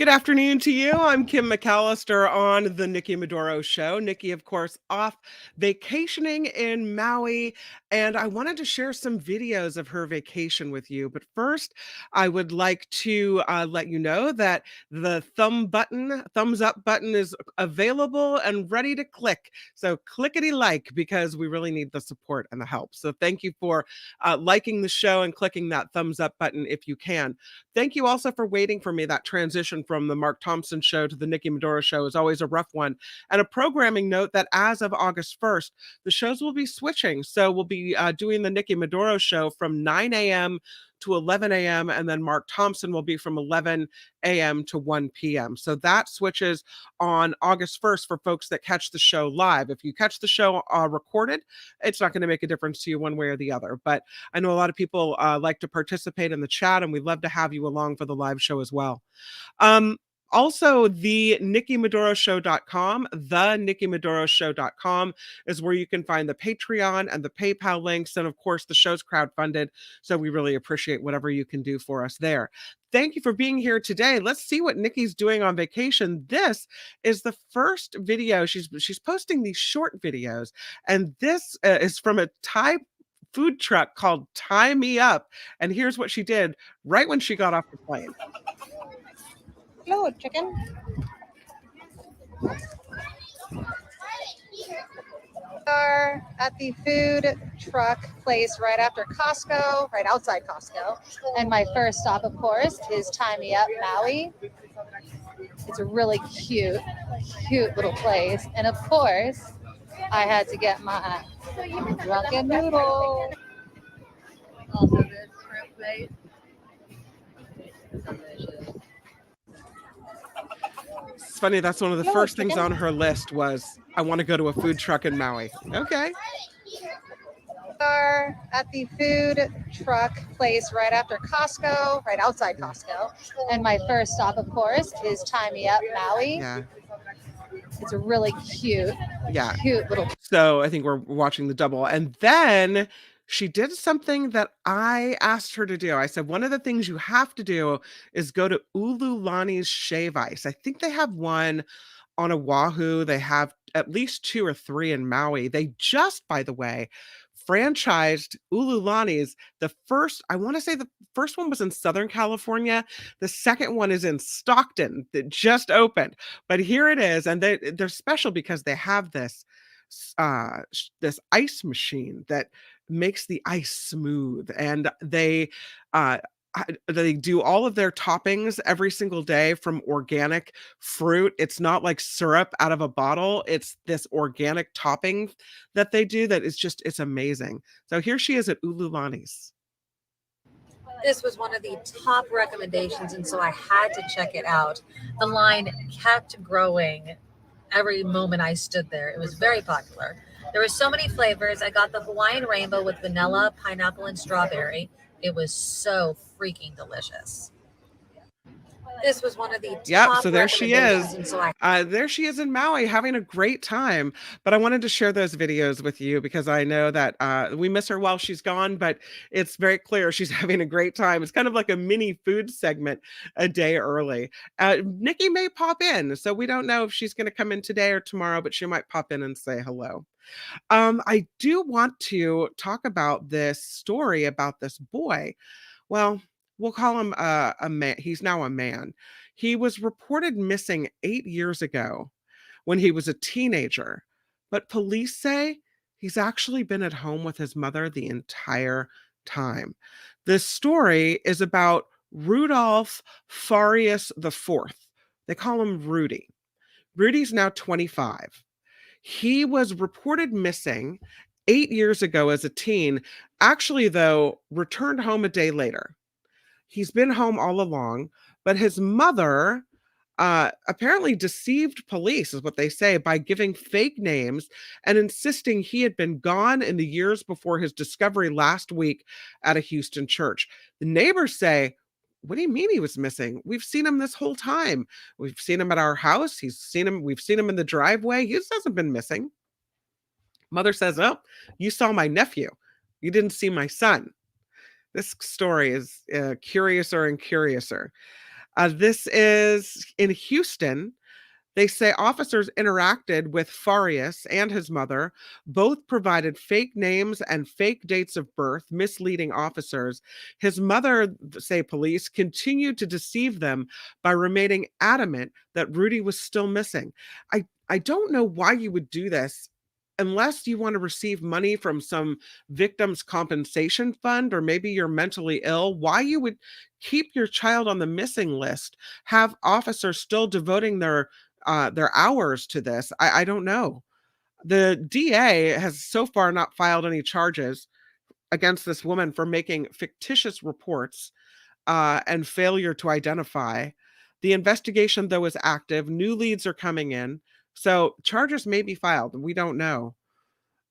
Good afternoon to you. I'm Kim McAllister on the Nikki Maduro Show. Nikki, of course, off vacationing in Maui, and I wanted to share some videos of her vacation with you. But first, I would like to let you know that the thumbs up button is available and ready to click. So clickety like because we really need the support and the help. So thank you for liking the show and clicking that thumbs up button if you can. Thank you also for waiting for me. That transition from the Mark Thompson show to the Nikki Maduro show is always a rough one. And a programming note that as of August 1st, the shows will be switching. So we'll be doing the Nikki Maduro show from 9 a.m. to 11 a.m. And then Mark Thompson will be from 11 a.m. to 1 p.m. So that switches on August 1st for folks that catch the show live. If you catch the show recorded, it's not going to make a difference to you one way or the other. But I know a lot of people like to participate in the chat, and we'd love to have you along for the live show as well. Um, Also, the NikkiMaduroShow.com, the NikkiMaduroShow.com is where you can find the Patreon and the PayPal links. And of course, the show's crowdfunded. So we really appreciate whatever you can do for us there. Thank you for being here today. Let's see what Nikki's doing on vacation. This is the first video. She's posting these short videos, and this is from a Thai food truck called Tie Me Up. And here's what she did right when she got off the plane. Hello, chicken. Are at the food truck place right after Costco, right outside Costco. And my first stop, of course, is Tie Me Up, Maui. It's a really cute little place. And of course, I had to get my drunken noodle. Also, this shrimp plate. Delicious. It's funny, that's one of the Hello, first things chicken. on her list was, I want to go to a food truck in Maui. Okay. Are at the food truck place right after Costco, right outside Costco. And my first stop, of course, is Tie Me Up, Maui. Yeah. It's a really cute little. So I think we're watching the double. And then she did something that I asked her to do. I said, one of the things you have to do is go to Ululani's Shave Ice. I think they have one on Oahu. They have at least 2 or 3 in Maui. They just, by the way, franchised Ululani's. I want to say the first one was in Southern California. The second one is in Stockton that just opened. But here it is. And they're special because they have this ice machine that makes the ice smooth. And they do all of their toppings every single day from organic fruit. It's not like syrup out of a bottle. It's this organic topping that they do that is just, it's amazing. So here she is at Ululani's. This was one of the top recommendations, and so I had to check it out. The line kept growing every moment I stood there. It was very popular. There were so many flavors. I got the Hawaiian rainbow with vanilla, pineapple, and strawberry. It was so freaking delicious. This was one of the top So there she is. and so There she is in Maui having a great time. But I wanted to share those videos with you because I know that we miss her while she's gone, but it's very clear she's having a great time. It's kind of like a mini food segment a day early. Nikki may pop in, so we don't know if she's going to come in today or tomorrow, but she might pop in and say hello. I do want to talk about this story about this boy. Well, we'll call him a man. He's now a man. He was reported missing 8 years ago when he was a teenager, but police say he's actually been at home with his mother the entire time. This story is about Rudolph Farias IV. They call him Rudy. Rudy's now 25. He was reported missing 8 years ago as a teen, actually, though, returned home a day later. He's been home all along, but his mother apparently deceived police, is what they say, by giving fake names and insisting he had been gone in the years before his discovery last week at a Houston church. The neighbors say, what do you mean he was missing? We've seen him this whole time. We've seen him at our house. We've seen him in the driveway. He just hasn't been missing. Mother says, oh, you saw my nephew. You didn't see my son. This story is curiouser and curiouser. This is in Houston. They say officers interacted with Farias and his mother. Both provided fake names and fake dates of birth, misleading officers. His mother, say police, continued to deceive them by remaining adamant that Rudy was still missing. I don't know why you would do this unless you want to receive money from some victims compensation fund, or maybe you're mentally ill. Why you would keep your child on the missing list, have officers still devoting their hours to this. I don't know. The DA has so far not filed any charges against this woman for making fictitious reports and failure to identify. The investigation, though, is active. New leads are coming in. So charges may be filed. We don't know.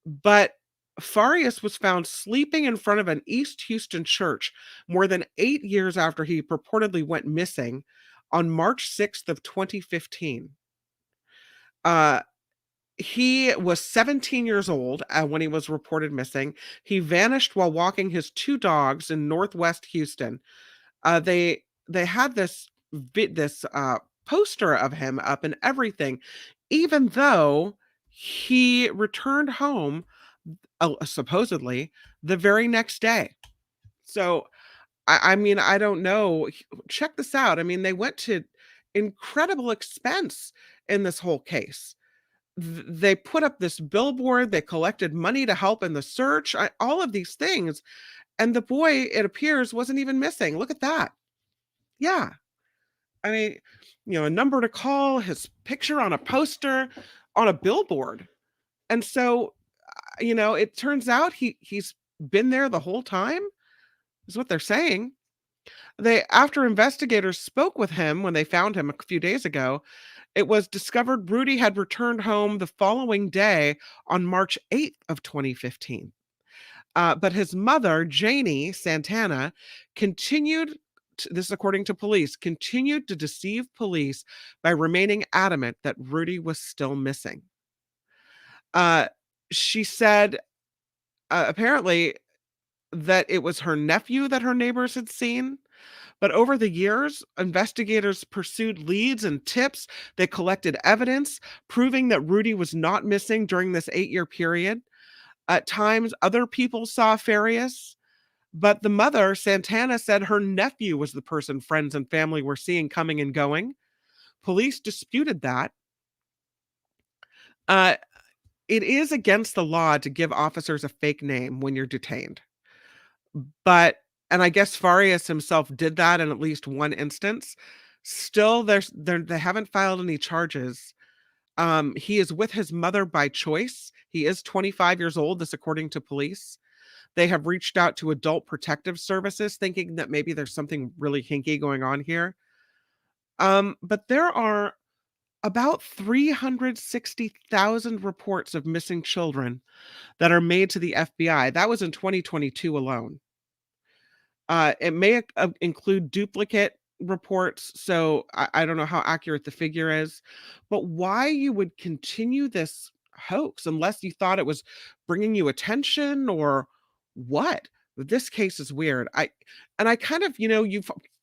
But Farias was found sleeping in front of an East Houston church more than 8 years after he purportedly went missing on March 6th of 2015. Uh, he was 17 years old when he was reported missing. He vanished while walking his two dogs in Northwest Houston. They had this poster of him up and everything, even though he returned home supposedly the very next day. So I mean, I don't know. Check this out. I mean, they went to incredible expense in this whole case. They put up this billboard, they collected money to help in the search, all of these things. And the boy, it appears, wasn't even missing. Look at that. Yeah. I mean, a number to call, his picture on a poster, on a billboard. And so, it turns out he's been there the whole time, is what they're saying. After investigators spoke with him when they found him a few days ago, it was discovered Rudy had returned home the following day on March 8th of 2015. But his mother, Janie Santana, this is according to police, continued to deceive police by remaining adamant that Rudy was still missing. She said, apparently, that it was her nephew that her neighbors had seen. But over the years, investigators pursued leads and tips. They collected evidence proving that Rudy was not missing during this 8-year period. At times, other people saw Farias, but the mother, Santana, said her nephew was the person friends and family were seeing coming and going. Police disputed that. It is against the law to give officers a fake name when you're detained. And I guess Farias himself did that in at least one instance. Still, they haven't filed any charges. He is with his mother by choice. He is 25 years old, this according to police. They have reached out to Adult Protective Services, thinking that maybe there's something really hinky going on here. But there are about 360,000 reports of missing children that are made to the FBI. That was in 2022 alone. It may include duplicate reports, so I don't know how accurate the figure is, but why you would continue this hoax unless you thought it was bringing you attention or what? This case is weird. I kind of,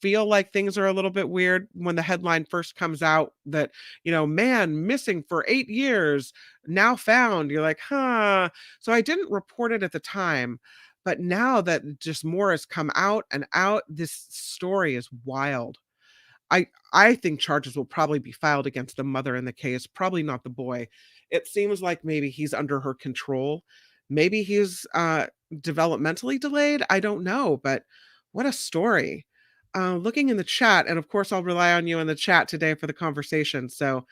feel like things are a little bit weird when the headline first comes out that, man missing for 8 years, now found. You're like, huh. So I didn't report it at the time. But now that just more has come out and out, this story is wild. I think charges will probably be filed against the mother in the case, probably not the boy. It seems like maybe he's under her control. Maybe he's developmentally delayed. I don't know, but what a story. Looking in the chat, and of course, I'll rely on you in the chat today for the conversation. So,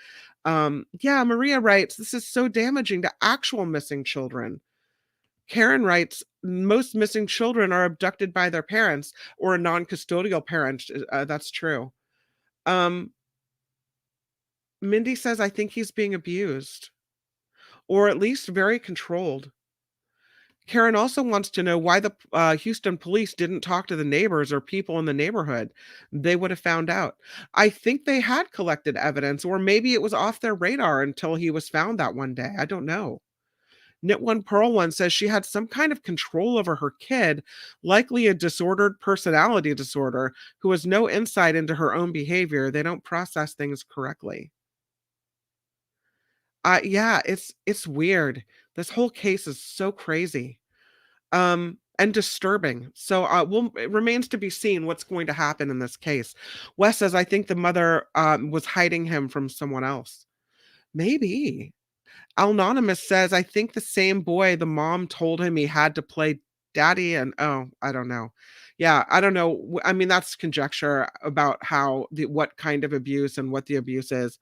yeah, Maria writes, this is so damaging to actual missing children. Karen writes, most missing children are abducted by their parents or a non-custodial parent. That's true. Mindy says, I think he's being abused, or at least very controlled. Karen also wants to know why the Houston police didn't talk to the neighbors or people in the neighborhood. They would have found out. I think they had collected evidence, or maybe it was off their radar until he was found that one day. I don't know. Knit One Pearl One says she had some kind of control over her kid, likely a disordered personality disorder, who has no insight into her own behavior. They don't process things correctly. Yeah, it's weird. This whole case is so crazy, and disturbing. So, it remains to be seen what's going to happen in this case. Wes says, "I think the mother, was hiding him from someone else." Maybe. Anonymous says, "I think the same boy the mom told him he had to play daddy," and oh, I don't know. Yeah, I don't know. I mean, that's conjecture about how what kind of abuse and what the abuse is.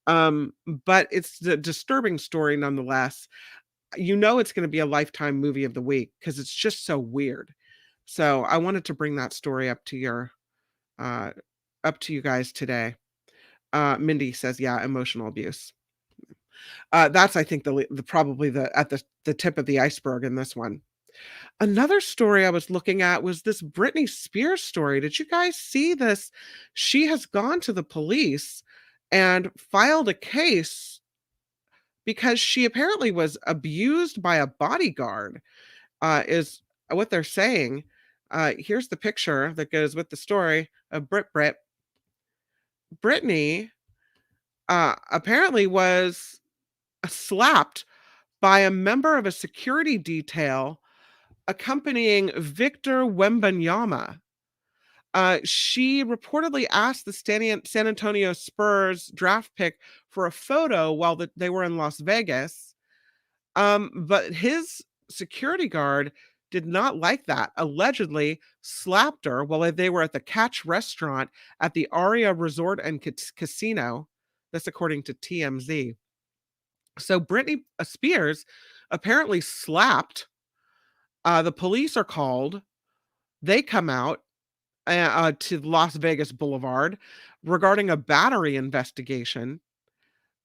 But it's the disturbing story nonetheless. You know it's gonna be a Lifetime movie of the week because it's just so weird. So, I wanted to bring that story uh up to you guys today. Mindy says, "Yeah, emotional abuse." That's I think the probably the tip of the iceberg in this one. Another story I was looking at was this Britney Spears story. Did you guys see this? She has gone to the police and filed a case because she apparently was abused by a bodyguard, is what they're saying. Here's the picture that goes with the story of Brit. Brittany apparently was slapped by a member of a security detail accompanying Victor Wembanyama. She reportedly asked the San Antonio Spurs draft pick for a photo while they were in Las Vegas. But his security guard did not like that, allegedly slapped her while they were at the Catch restaurant at the Aria Resort and Casino. That's according to TMZ. So Britney Spears apparently slapped. The police are called. They come out to Las Vegas Boulevard regarding a battery investigation.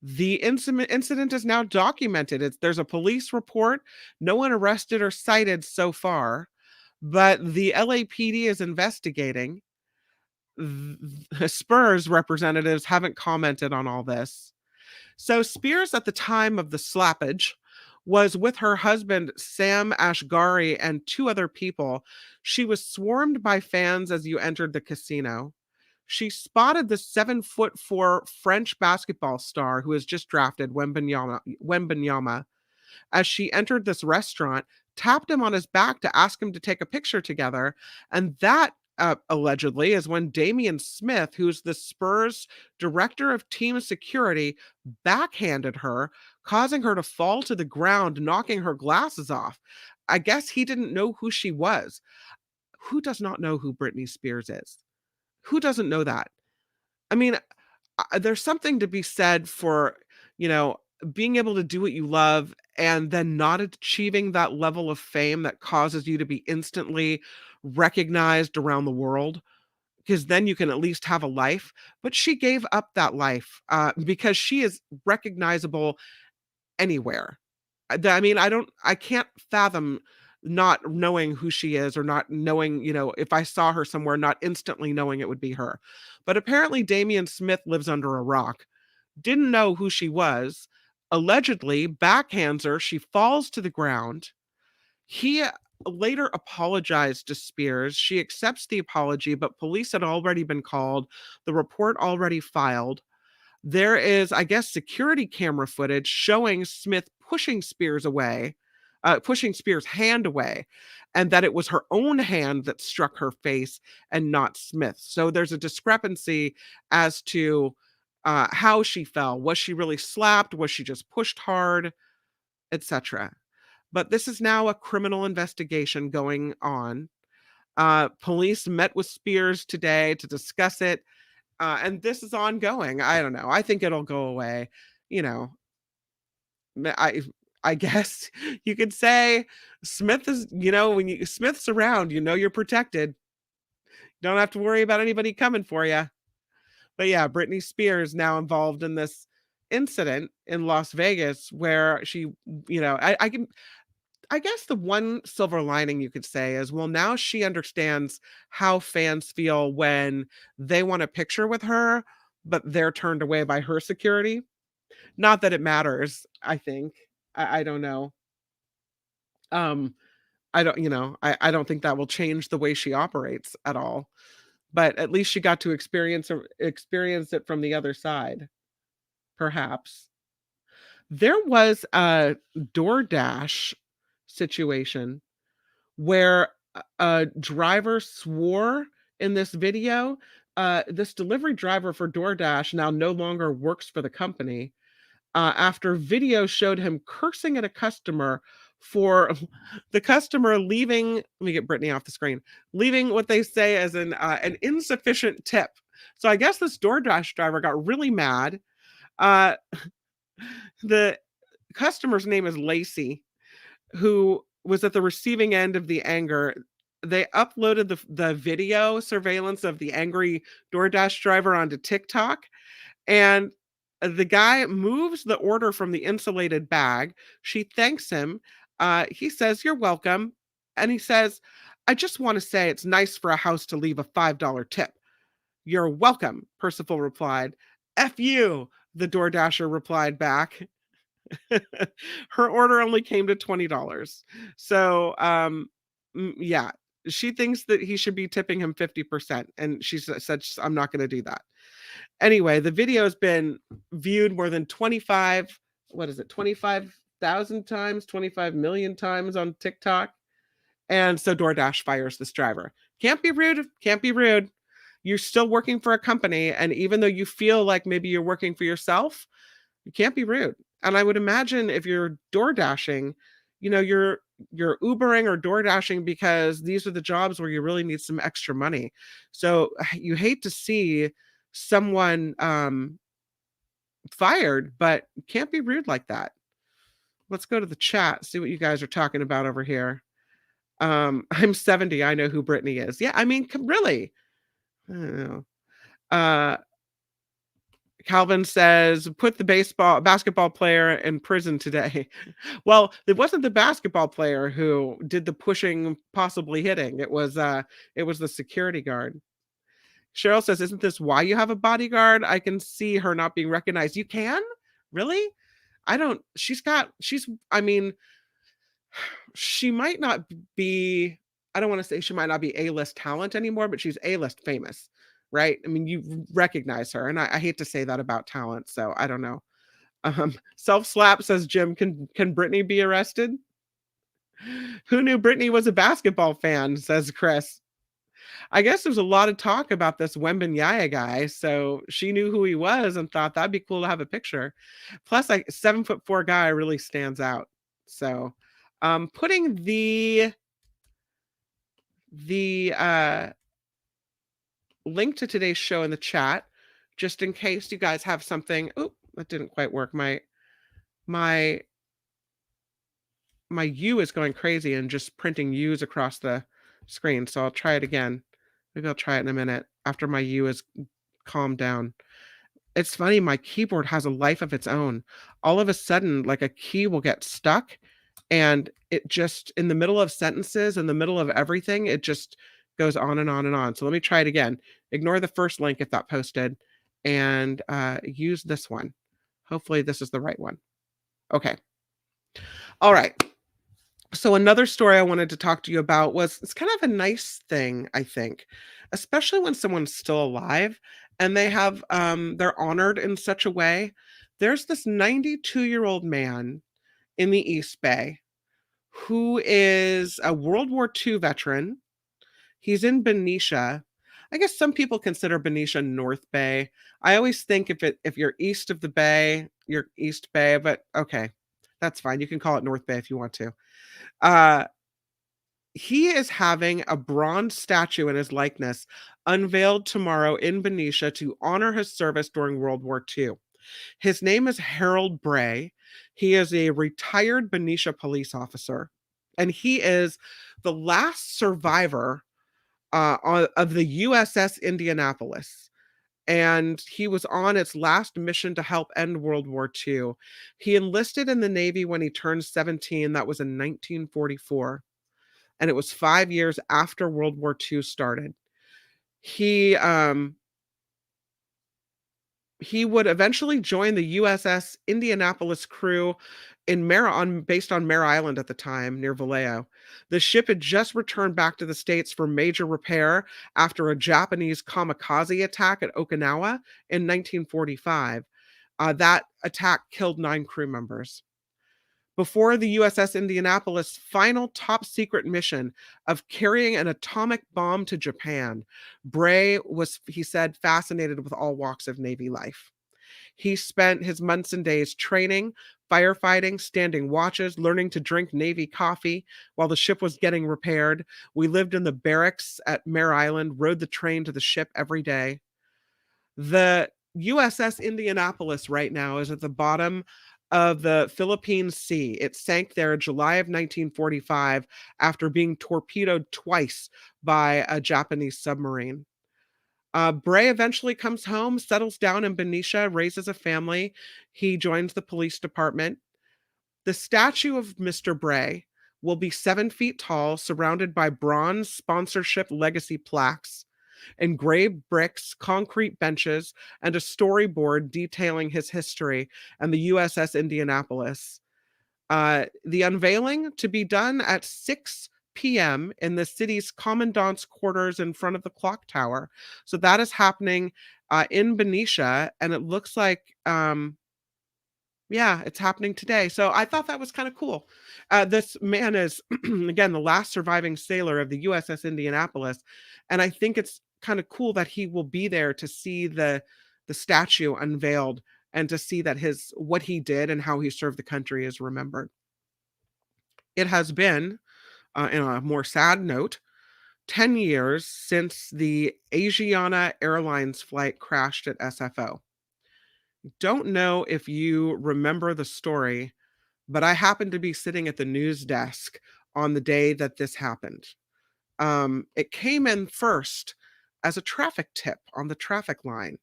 The incident is now documented. There's a police report. No one arrested or cited so far, but the LAPD is investigating. Spurs representatives haven't commented on all this. So Spears, at the time of the slappage, was with her husband, Sam Ashgari, and two other people. She was swarmed by fans as you entered the casino. She spotted the 7'4" French basketball star who was just drafted, Wembanyama, as she entered this restaurant, tapped him on his back to ask him to take a picture together. And that allegedly is when Damian Smith, who's the Spurs director of team security, backhanded her, causing her to fall to the ground, knocking her glasses off. I guess he didn't know who she was. Who does not know who Britney Spears is? Who doesn't know that? I mean, there's something to be said for, you know, being able to do what you love and then not achieving that level of fame that causes you to be instantly recognized around the world, because then you can at least have a life. But she gave up that life because she is recognizable anywhere. I mean, I can't fathom not knowing who she is or not knowing, if I saw her somewhere, not instantly knowing it would be her. But apparently, Damian Smith lives under a rock, didn't know who she was, allegedly backhands her. She falls to the ground. He later apologized to Spears. She accepts the apology, but police had already been called, the report already filed. There is, I guess, security camera footage showing Smith pushing Spears away, pushing Spears' hand away, and that it was her own hand that struck her face and not Smith. So there's a discrepancy as to how she fell. Was she really slapped? Was she just pushed hard, etc.? But this is now a criminal investigation going on. Police met with Spears today to discuss it. And this is ongoing. I don't know. I think it'll go away. You know, I I guess you could say Smith is, when Smith's around, you're protected. Don't have to worry about anybody coming for you. But yeah, Britney Spears now involved in this incident in Las Vegas where she, I guess the one silver lining you could say is, well, now she understands how fans feel when they want a picture with her, but they're turned away by her security. Not that it matters, I think. I don't know. Um, I don't, I don't think that will change the way she operates at all. But at least she got to experience it from the other side, perhaps. There was a DoorDash situation where a driver swore in this video. This delivery driver for DoorDash now no longer works for the company, after video showed him cursing at a customer for the customer leaving. Let me get Brittany off the screen. Leaving what they say as an insufficient tip. So I guess this DoorDash driver got really mad. Uh, the customer's name is Lacey, who was at the receiving end of the anger. They uploaded the video surveillance of the angry DoorDash driver onto TikTok, and the guy moves the order from the insulated bag. She thanks him. He says, "You're welcome." And he says, "I just want to say it's nice for a house to leave a $5 tip." "You're welcome," Percival replied. "F you," the DoorDasher replied back. Her order only came to $20. So, yeah, she thinks that he should be tipping him 50%. And she said, "I'm not going to do that." Anyway, the video has been viewed more than 25,000 times, 25 million times on TikTok. And so DoorDash fires this driver. Can't be rude. Can't be rude. You're still working for a company. And even though you feel like maybe you're working for yourself, you can't be rude. And I would imagine if you're door dashing, you're Ubering or door dashing because these are the jobs where you really need some extra money. So you hate to see someone fired, but you can't be rude like that. Let's go to the chat, see what you guys are talking about over here. I'm 70. I know who Britney is. Yeah, I mean, really. I don't know. Calvin says, "Put the basketball player in prison today." Well, it wasn't the basketball player who did the pushing, possibly hitting. It was the security guard. Cheryl says, "Isn't this why you have a bodyguard? I can see her not being recognized." You can? Really? I mean, she might not be, I don't want to say she might not be A-list talent anymore, but she's A-list famous, right? I mean, you recognize her, and I hate to say that about talent, so I don't know. Self-slap says, "Jim, can Britney be arrested?" Who knew Britney was a basketball fan, says Chris. I guess there's a lot of talk about this Wembanyama guy, so she knew who he was and thought that'd be cool to have a picture. Plus, like 7'4" guy really stands out. So, putting the link to today's show in the chat, just in case you guys have something. Oh, that didn't quite work. My U is going crazy and just printing U's across the screen. So I'll try it again. Maybe I'll try it in a minute after my U is calmed down. It's funny, my keyboard has a life of its own. All of a sudden, like a key will get stuck, and it just, in the middle of sentences, in the middle of everything, it just goes on and on and on. So let me try it again. Ignore the first link if that posted, and use this one. Hopefully this is the right one. Okay. All right. So another story I wanted to talk to you about was, it's kind of a nice thing, I think, especially when someone's still alive and they're honored in such a way. There's this 92-year-old man in the East Bay who is a World War II veteran. He's in Benicia. I guess some people consider Benicia North Bay. I always think if you're east of the bay, you're East Bay, but okay, that's fine. You can call it North Bay if you want to. He is having a bronze statue in his likeness unveiled tomorrow in Benicia to honor his service during World War II. His name is Harold Bray. He is a retired Benicia police officer, and he is the last survivor of the USS Indianapolis. And he was on its last mission to help end World War II. He enlisted in the Navy when he turned 17. That was in 1944. And it was 5 years after World War II started. He He would eventually join the USS Indianapolis crew based on Mare Island at the time near Vallejo. The ship had just returned back to the States for major repair after a Japanese kamikaze attack at Okinawa in 1945. That attack killed 9 crew members. Before the USS Indianapolis' final top secret mission of carrying an atomic bomb to Japan, Bray was, he said, fascinated with all walks of Navy life. He spent his months and days training, firefighting, standing watches, learning to drink Navy coffee while the ship was getting repaired. We lived in the barracks at Mare Island, rode the train to the ship every day. The USS Indianapolis right now is at the bottom of the Philippine Sea. It sank there in July of 1945 after being torpedoed twice by a Japanese submarine. Bray eventually comes home, settles down in Benicia, raises a family. He joins the police department. The statue of Mr. Bray will be 7 feet tall, surrounded by bronze sponsorship legacy plaques, engraved bricks, concrete benches, and a storyboard detailing his history and the USS Indianapolis. The unveiling to be done at 6 p.m. in the city's commandant's quarters in front of the clock tower. So that is happening in Benicia, and it looks like, yeah, it's happening today. So I thought that was kind of cool. This man is, again, the last surviving sailor of the USS Indianapolis, and I think it's kind of cool that he will be there to see the statue unveiled and to see that his what he did and how he served the country is remembered. It has been, in a more sad note, 10 years since the Asiana Airlines flight crashed at SFO. Don't know if you remember the story, but I happened to be sitting at the news desk on the day that this happened. It came in first as a traffic tip on the traffic line.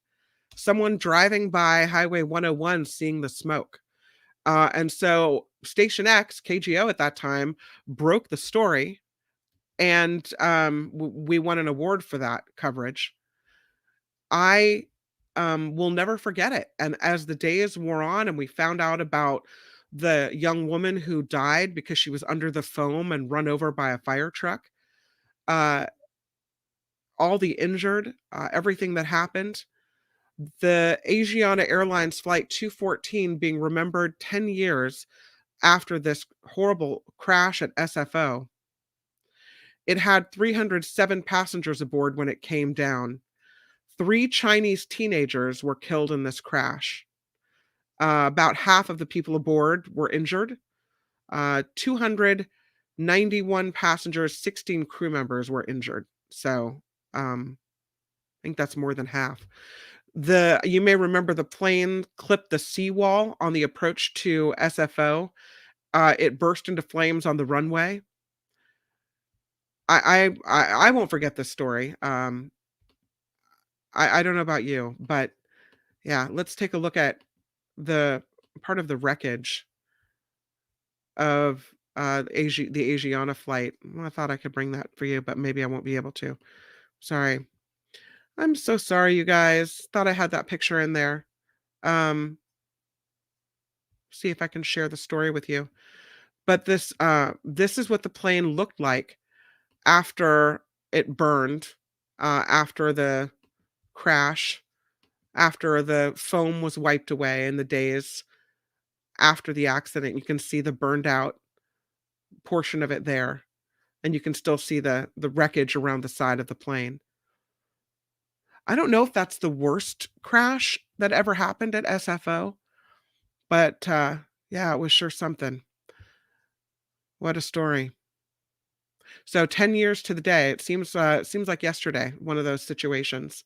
Someone driving by Highway 101 seeing the smoke. And so Station X, KGO at that time, broke the story, and we won an award for that coverage. I will never forget it. And as the days wore on and we found out about the young woman who died because she was under the foam and run over by a fire truck, uh, all the injured, everything that happened, the Asiana Airlines Flight 214 being remembered 10 years after this horrible crash at SFO. It had 307 passengers aboard when it came down. 3 Chinese teenagers were killed in this crash. About half of the people aboard were injured. 291 passengers, 16 crew members were injured. So I think that's more than half. You may remember the plane clipped the seawall on the approach to SFO. It burst into flames on the runway. I won't forget this story. I don't know about you, but yeah, let's take a look at the part of the wreckage of the Asiana flight. Well, I thought I could bring that for you, but maybe I won't be able to. Sorry. I'm so sorry, you guys. Thought I had that picture in there. See if I can share the story with you. But this is what the plane looked like after it burned, after the crash, after the foam was wiped away in the days after the accident. You can see the burned out portion of it there, and you can still see the wreckage around the side of the plane. I don't know if that's the worst crash that ever happened at SFO, but yeah, it was sure something. What a story. So 10 years to the day. It seems like yesterday, one of those situations.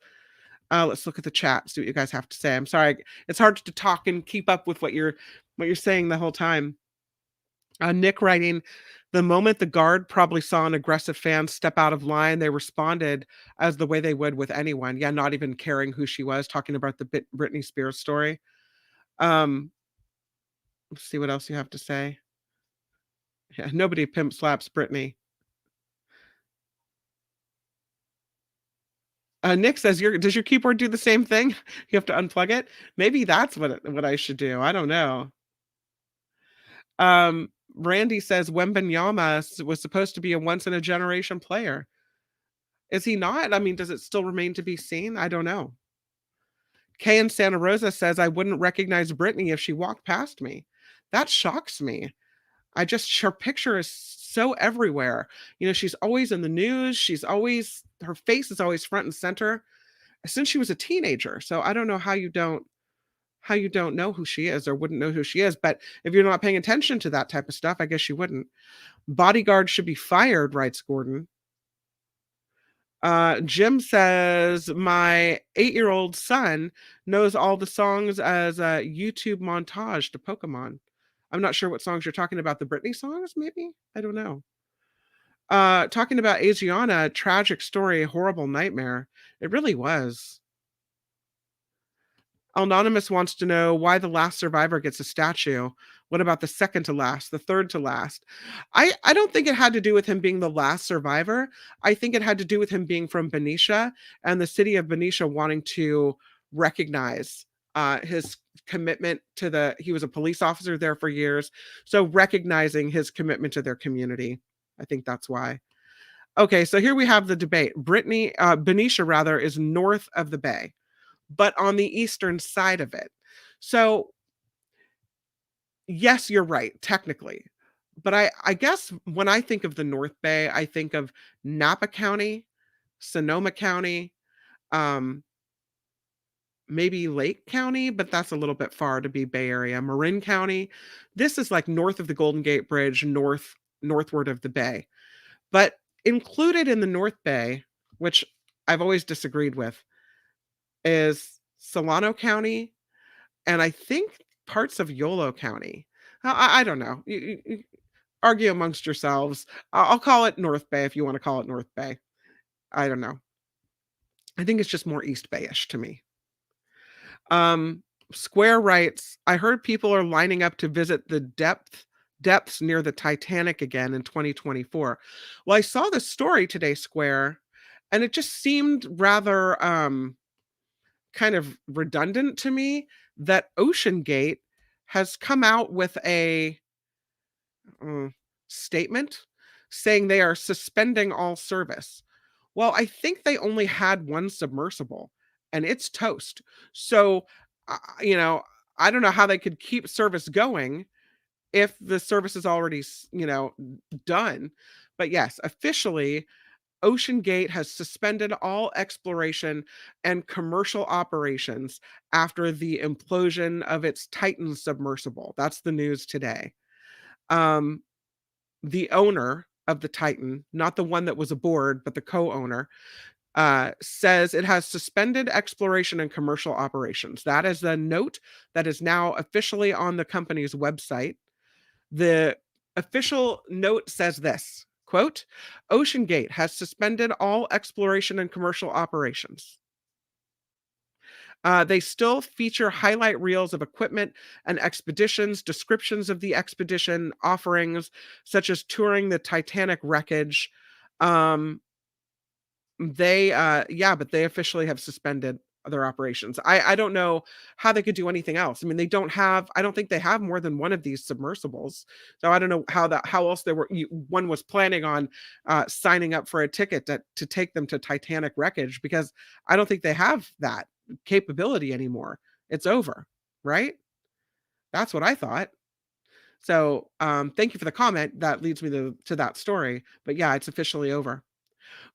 Let's look at the chat, see what you guys have to say. I'm sorry, it's hard to talk and keep up with what you're saying the whole time. Nick writing, the moment the guard probably saw an aggressive fan step out of line, they responded as the way they would with anyone. Yeah, not even caring who she was, talking about the Britney Spears story. Let's see what else you have to say. Yeah, nobody pimp slaps Britney. Nick says, does your keyboard do the same thing? You have to unplug it. Maybe that's what I should do. I don't know. Randy says Wembanyama was supposed to be a once in a generation player. Is he not? I mean, does it still remain to be seen? I don't know. Kay in Santa Rosa says, I wouldn't recognize Britney if she walked past me. That shocks me. Her picture is so everywhere. She's always in the news. Her face is always front and center since she was a teenager. So I don't know how you don't know who she is or wouldn't know who she is. But if you're not paying attention to that type of stuff, I guess you wouldn't. Bodyguard should be fired, writes Gordon. Jim says, my 8-year-old son knows all the songs as a YouTube montage to Pokemon. I'm not sure what songs you're talking about. The Britney songs, maybe? I don't know. Talking about Asiana, tragic story, horrible nightmare. It really was. Anonymous wants to know why the last survivor gets a statue. What about the second to last, the third to last? I don't think it had to do with him being the last survivor. I think it had to do with him being from Benicia and the city of Benicia wanting to recognize his commitment to he was a police officer there for years. So recognizing his commitment to their community. I think that's why. Okay, so here we have the debate. Benicia rather, is north of the bay, but on the eastern side of it. So yes, you're right, technically. But I guess when I think of the North Bay, I think of Napa County, Sonoma County, maybe Lake County, but that's a little bit far to be Bay Area. Marin County. This is like north of the Golden Gate Bridge, northward of the bay. But included in the North Bay, which I've always disagreed with, is Solano County, and I think parts of Yolo County. I don't know. You argue amongst yourselves. I'll call it North Bay if you want to call it North Bay. I don't know. I think it's just more East Bay-ish to me. Square writes, I heard people are lining up to visit the depths near the Titanic again in 2024. Well, I saw the story today, Square, and it just seemed rather kind of redundant to me that OceanGate has come out with a statement saying they are suspending all service. Well, I think they only had one submersible and it's toast. So, I don't know how they could keep service going if the service is already, done. But yes, officially, OceanGate has suspended all exploration and commercial operations after the implosion of its Titan submersible. That's the news today. The owner of the Titan, not the one that was aboard, but the co-owner, says it has suspended exploration and commercial operations. That is a note that is now officially on the company's website. The official note says this, quote, OceanGate has suspended all exploration and commercial operations. They still feature highlight reels of equipment and expeditions, descriptions of the expedition, offerings such as touring the Titanic wreckage. But they officially have suspended their operations. I don't know how they could do anything else. I mean, I don't think they have more than one of these submersibles. So I don't know how else one was planning on signing up for a ticket to take them to Titanic wreckage, because I don't think they have that capability anymore. It's over, right? That's what I thought. So thank you for the comment. That leads me to that story. But yeah, it's officially over.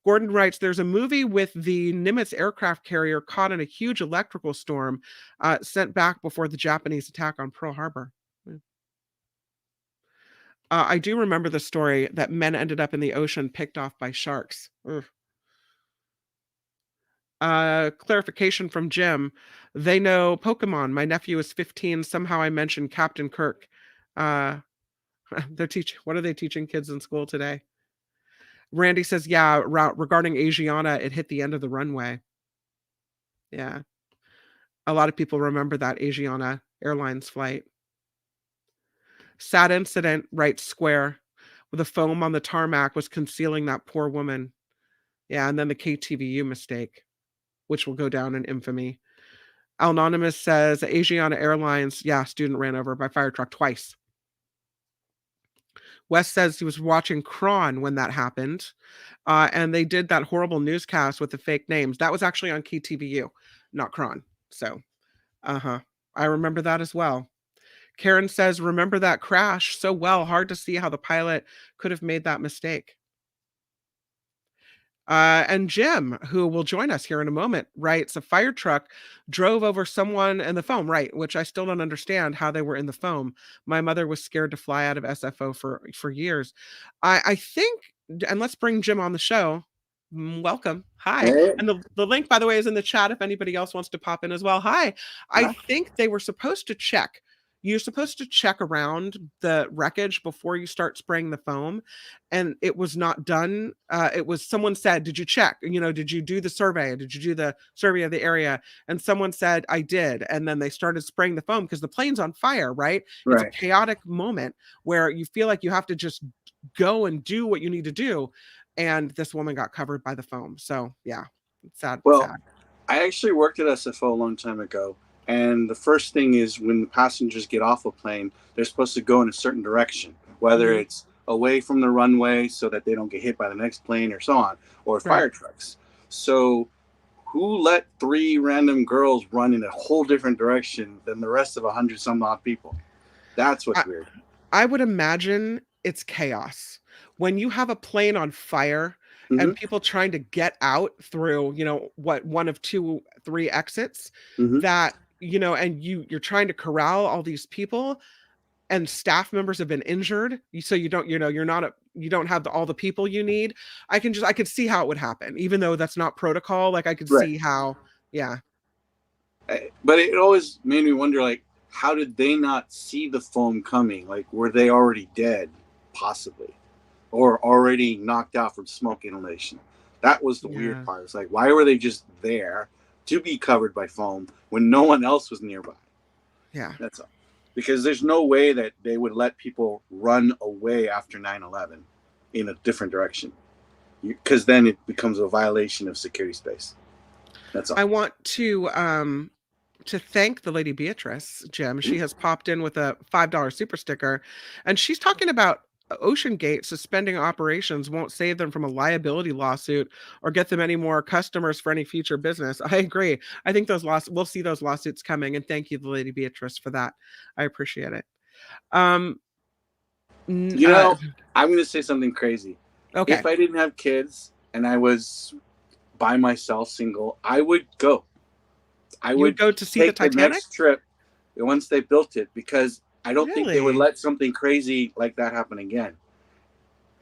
Gordon writes, there's a movie with the Nimitz aircraft carrier caught in a huge electrical storm sent back before the Japanese attack on Pearl Harbor. I do remember the story that men ended up in the ocean picked off by sharks. Clarification from Jim. They know Pokemon. My nephew is 15. Somehow I mentioned Captain Kirk. What are they teaching kids in school today? Randy says, yeah, regarding Asiana, it hit the end of the runway. Yeah. A lot of people remember that Asiana Airlines flight. Sad incident, writes Square, with the foam on the tarmac was concealing that poor woman. Yeah, and then the KTVU mistake. which will go down in infamy. Anonymous says Asiana Airlines, yeah, student ran over by fire truck twice. Wes says he was watching Kron when that happened. And they did that horrible newscast with the fake names. That was actually on Key TVU, not Kron. So, I remember that as well. Karen says, remember that crash so well. Hard to see how the pilot could have made that mistake. And Jim, who will join us here in a moment, writes a fire truck drove over someone in the foam, right? Which I still don't understand how they were in the foam. My mother was scared to fly out of SFO for years. I think, and let's bring Jim on the show. Welcome. Hi. Hey. And the link, by the way, is in the chat if anybody else wants to pop in as well. Hi. I think they were supposed to check. You're supposed to check around the wreckage before you start spraying the foam, and it was not done. It was someone said, "Did you check? Did you do the survey? Did you do the survey of the area?" And someone said, "I did." And then they started spraying the foam because the plane's on fire, right? It's a chaotic moment where you feel like you have to just go and do what you need to do. And this woman got covered by the foam. So yeah, it's sad. Well, sad. I actually worked at SFO a long time ago. And the first thing is when the passengers get off a plane, they're supposed to go in a certain direction, whether it's away from the runway so that they don't get hit by the next plane or so on, or fire trucks. So who let 3 random girls run in a whole different direction than the rest of 100 some odd people? That's what's weird. I would imagine it's chaos. When you have a plane on fire and people trying to get out through, one of 2, 3 exits that, and you're trying to corral all these people and staff members have been injured. So you don't, you don't have all the people you need. I could see how it would happen, even though that's not protocol. Like I could see how, yeah. But it always made me wonder, like, how did they not see the foam coming? Like, were they already dead, possibly? Or already knocked out from smoke inhalation? That was the weird part. It's like, why were they just there to be covered by foam when no one else was nearby? Yeah. That's all. Because there's no way that they would let people run away after 9/11 in a different direction. Because then it becomes a violation of security space. That's all. I want to thank the lady Beatrice, Jim. She has popped in with a $5 super sticker, and she's talking about OceanGate suspending operations won't save them from a liability lawsuit or get them any more customers for any future business. I agree. I think we'll see those lawsuits coming, and thank you, the lady Beatrice, for that. I appreciate it. I'm going to say something crazy. Okay. If I didn't have kids and I was by myself, single, I would go. I would go to see the Titanic? The next trip once they built it, because I don't think they would let something crazy like that happen again.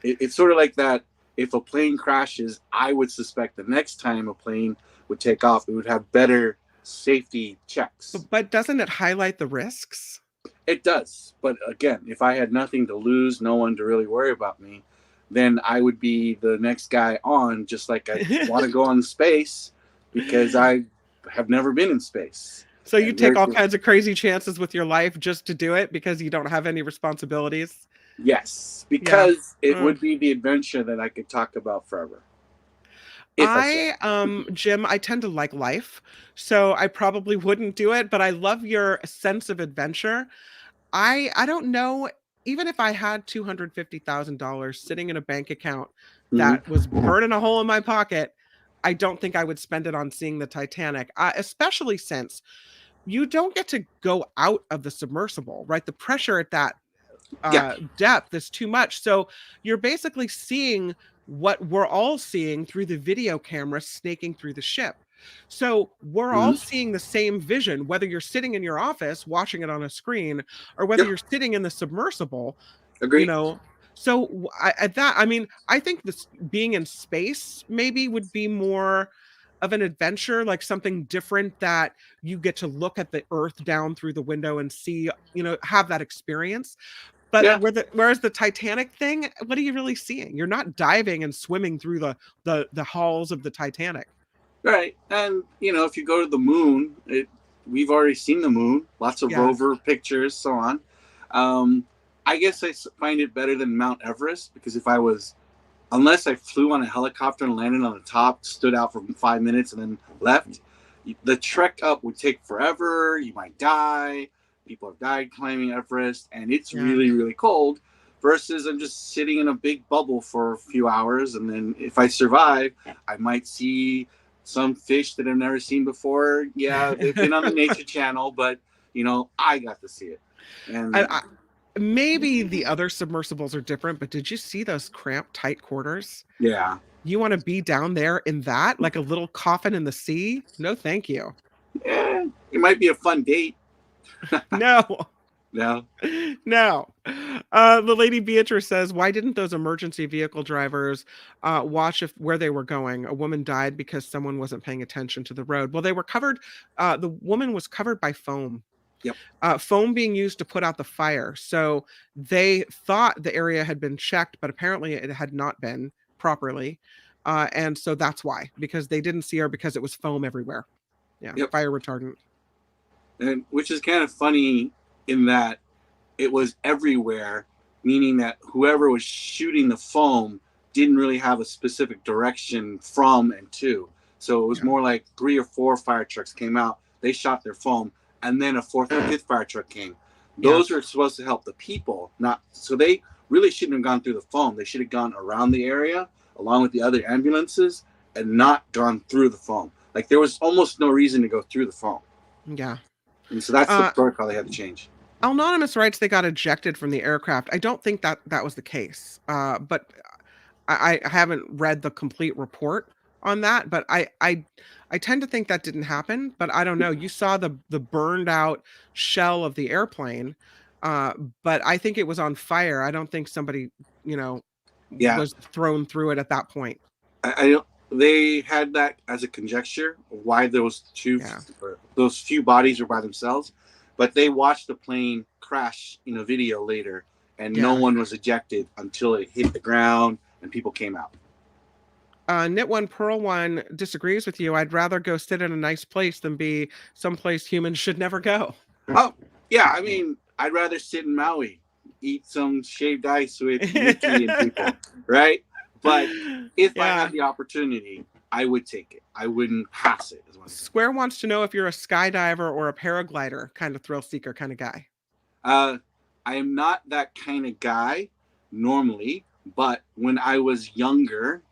It's sort of like that. If a plane crashes, I would suspect the next time a plane would take off, it would have better safety checks. But doesn't it highlight the risks? It does. But again, if I had nothing to lose, no one to really worry about me, then I would be the next guy on, just like I want to go on space because I have never been in space. So you take all kinds of crazy chances with your life just to do it because you don't have any responsibilities? Yes, because it would be the adventure that I could talk about forever. Jim, I tend to like life, so I probably wouldn't do it, but I love your sense of adventure. I don't know, even if I had $250,000 sitting in a bank account that was burning a hole in my pocket, I don't think I would spend it on seeing the Titanic, especially since you don't get to go out of the submersible, right? The pressure at that depth is too much. So you're basically seeing what we're all seeing through the video camera snaking through the ship. So we're all seeing the same vision, whether you're sitting in your office watching it on a screen or whether you're sitting in the submersible. Agreed. So I think this being in space maybe would be more of an adventure, like something different that you get to look at the Earth down through the window and see, have that experience. But whereas the Titanic thing, what are you really seeing? You're not diving and swimming through the halls of the Titanic. Right. And, if you go to the moon, we've already seen the moon, lots of rover pictures, so on. I guess I find it better than Mount Everest, because if I was unless I flew on a helicopter and landed on the top, stood out for 5 minutes, and then left, the trek up would take forever. You might die. People have died climbing Everest, and it's Yeah. really, really cold. Versus I'm just sitting in a big bubble for a few hours, and then if I survive, I might see some fish that I've never seen before. Yeah, they've been on the Nature Channel, but I got to see it. And Maybe the other submersibles are different, but did you see those cramped, tight quarters? yeah, You want to be down there in that, like a little coffin in the sea? No, thank you. it might be a fun date. No. No. No. The lady Beatrice says, why didn't those emergency vehicle drivers watch where they were going? A woman died because someone wasn't paying attention to the road. Well, they were covered. The woman was covered by foam. Yep. Foam being used to put out the fire. So they thought the area had been checked, but apparently it had not been properly. And so that's why, because they didn't see her because it was foam everywhere. Yeah. Yep. Fire retardant. And which is kind of funny in that it was everywhere, meaning that whoever was shooting the foam didn't really have a specific direction from and to. So it was more like 3 or 4 fire trucks came out, they shot their foam, and then a 4th or 5th fire truck came. Those were supposed to help the people, not so they really shouldn't have gone through the foam. They should have gone around the area along with the other ambulances and not gone through the foam. Like there was almost no reason to go through the foam. Yeah. And so that's the protocol they had to change. Anonymous writes they got ejected from the aircraft. I don't think that was the case, but I haven't read the complete report on that. But I tend to think that didn't happen. But I don't know. You saw the burned out shell of the airplane, but I think it was on fire. I don't think somebody was thrown through it at that point. I don't. They had that as a conjecture of why those few bodies were by themselves. But they watched the plane crash in a video later, and no one was ejected until it hit the ground and people came out. Knit One Pearl One disagrees with you. I'd rather go sit in a nice place than be someplace humans should never go. Oh, yeah. I mean, I'd rather sit in Maui, eat some shaved ice with Nikki and people, right? But if I had the opportunity, I would take it. I wouldn't pass it. Square wants to know if you're a skydiver or a paraglider kind of thrill seeker kind of guy. I am not that kind of guy normally, but when I was younger,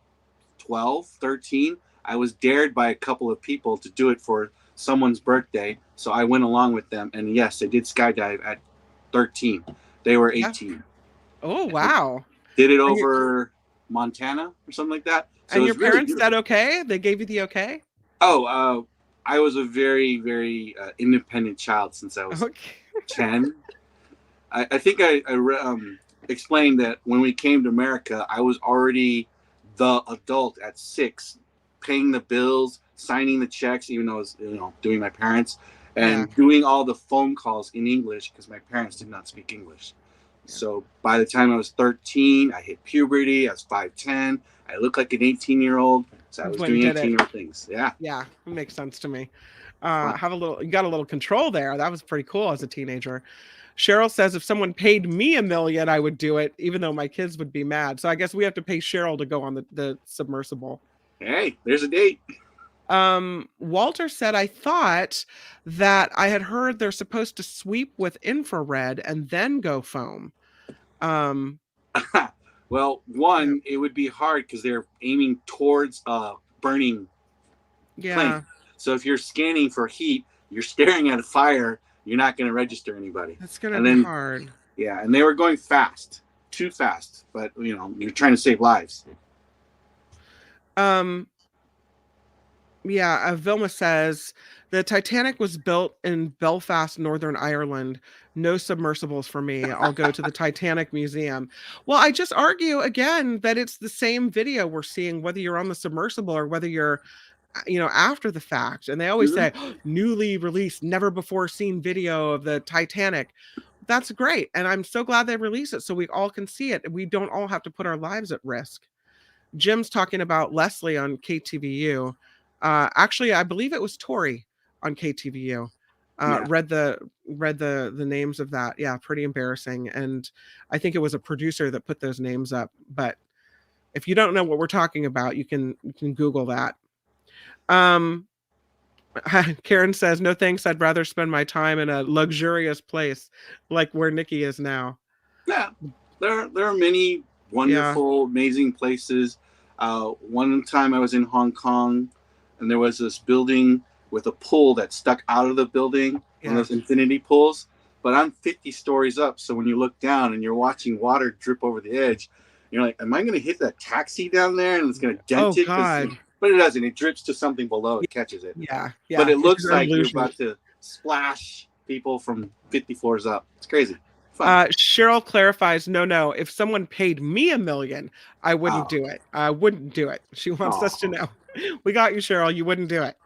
12, 13, I was dared by a couple of people to do it for someone's birthday. So I went along with them. And yes, I did skydive at 13. They were 18. Yeah. Oh, wow. Did it over Montana or something like that. So and your parents said okay? They gave you the okay? Oh, I was a very, very independent child since I was 10. I think I explained that when we came to America, I was already the adult at 6, paying the bills, signing the checks, even though I was doing my parents, and doing all the phone calls in English because my parents did not speak English. So by the time I was 13, I hit puberty. I was 5'10". I looked like an 18-year-old. So I was doing 18-year-old things. Yeah. Yeah, it makes sense to me. You got a little control there. That was pretty cool as a teenager. Cheryl says if someone paid me $1 million, I would do it, even though my kids would be mad. So I guess we have to pay Cheryl to go on the submersible. Hey, there's a date. Walter said, I thought that I had heard they're supposed to sweep with infrared and then go foam. Well, one, it would be hard because they're aiming towards a burning plane. So if you're scanning for heat, you're staring at a fire, you're not going to register anybody. That's going to be hard. Yeah, and they were going fast, too fast, but you're trying to save lives. Vilma says the Titanic was built in Belfast, Northern Ireland. No submersibles for me. I'll go to the Titanic Museum. Well, I just argue again that it's the same video we're seeing, whether you're on the submersible or whether you're, after the fact. And they always say newly released, never before seen video of the Titanic. That's great. And I'm so glad they release it so we all can see it. We don't all have to put our lives at risk. Jim's talking about Leslie on KTVU. Actually, I believe it was Tori on KTVU. Read the names of that. Yeah, pretty embarrassing. And I think it was a producer that put those names up. But If you don't know what we're talking about, you can Google that. Um, Karen says, "No thanks. I'd rather spend my time in a luxurious place like where Nikki is now." Yeah, there are many Yeah. wonderful, amazing places. One time I was in Hong Kong, and there was this building with a pool that stuck out of the building, one Yeah. of those infinity pools. But I'm 50 stories up, so when you look down and you're watching water drip over the edge, you're like, "Am I going to hit that taxi down there and it's going to Oh dent it?" God. But it doesn't. It drips to something below. It catches it. Yeah. But Yeah. it It's looks an like you're illusion. about to splash people from 50 floors up. It's crazy. Fun. Cheryl clarifies, no. If someone paid me $1 million, I wouldn't Oh. do it. I wouldn't do it. She wants us to Oh. know. We got you, Cheryl. You wouldn't do it.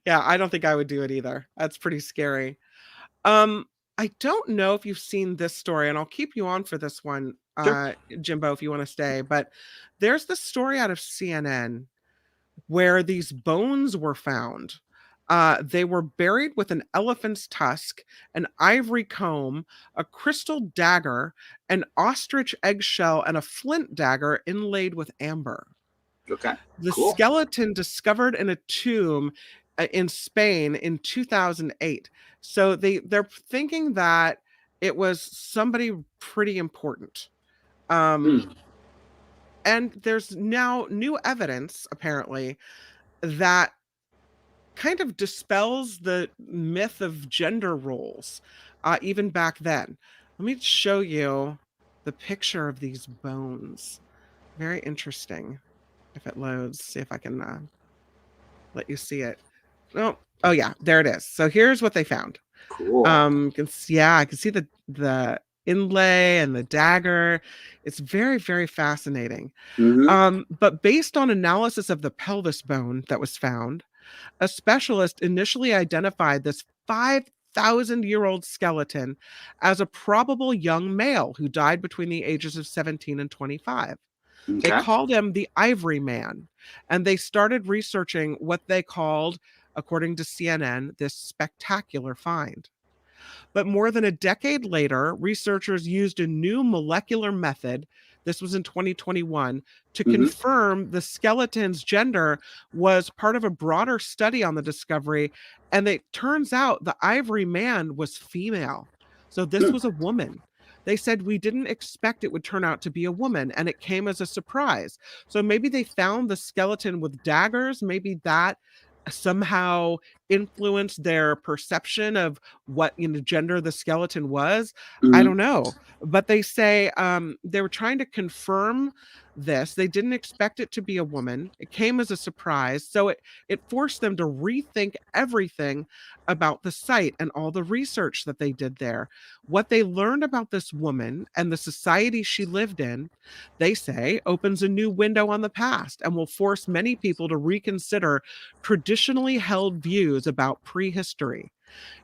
Yeah, I don't think I would do it either. That's pretty scary. Um, I don't know if you've seen this story, and I'll keep you on for this one, Sure. Jimbo, if you want to stay. But there's the story out of CNN where these bones were found. They were buried with an elephant's tusk, an ivory comb, a crystal dagger, an ostrich eggshell, and a flint dagger inlaid with amber. Okay. The Cool. skeleton discovered in a tomb in Spain in 2008. So they're thinking that it was somebody pretty important. Hmm. And there's now new evidence, apparently, that kind of dispels the myth of gender roles, even back then. Let me show you the picture of these bones. Very interesting. If it loads, see if I can let you see it. Oh yeah, there it is. So here's what they found. Cool. I can see the inlay and the dagger. It's very, very fascinating. Mm-hmm. But based on analysis of the pelvis bone that was found, a specialist initially identified this 5,000-year-old skeleton as a probable young male who died between the ages of 17 and 25. They Okay. called him the Ivory Man, and they started researching what they called, according to CNN, this spectacular find. But more than a decade later, researchers used a new molecular method. This was in 2021 to Mm-hmm. confirm the skeleton's gender was part of a broader study on the discovery. And it turns out the Ivory Man was female. So this was a woman. They said we didn't expect it would turn out to be a woman, and it came as a surprise. So maybe they found the skeleton with daggers. Maybe that somehow influenced their perception of what gender the skeleton was. I Mm-hmm. don't know, but they say they were trying to confirm this. They didn't expect it to be a woman. It came as a surprise, so it forced them to rethink everything about the site and all the research that they did there. What they learned about this woman and the society she lived in, they say, opens a new window on the past and will force many people to reconsider traditionally held views about prehistory.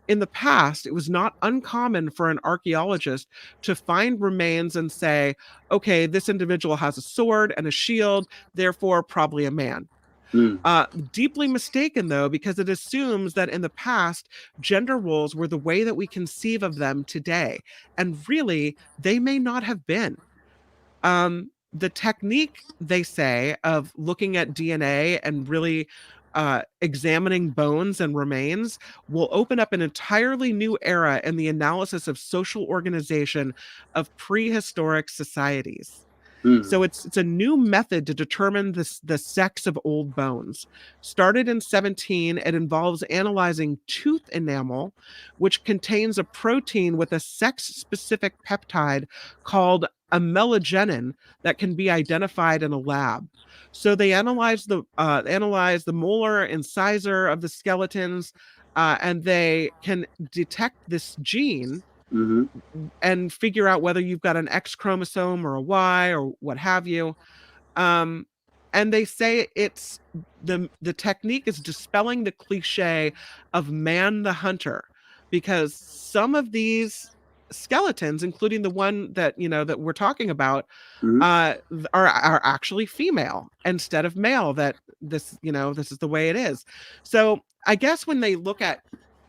In the past, it was not uncommon for an archaeologist to find remains and say, okay, this individual has a sword and a shield, therefore, probably a man. Mm. Deeply mistaken, though, because it assumes that in the past, gender roles were the way that we conceive of them today. And really, they may not have been. The technique, they say, of looking at DNA and really examining bones and remains will open up an entirely new era in the analysis of social organization of prehistoric societies. Mm. So it's a new method to determine the sex of old bones. Started in 17, it involves analyzing tooth enamel, which contains a protein with a sex-specific peptide called amelogenin that can be identified in a lab. So they analyze the molar incisor of the skeletons, and they can detect this gene Mm-hmm. and figure out whether you've got an X chromosome or a Y or what have you. Um, and they say it's the technique is dispelling the cliche of man the hunter, because some of these skeletons, including the one that that we're talking about, Mm-hmm. are actually female instead of male. That this is the way it is. So I guess when they look at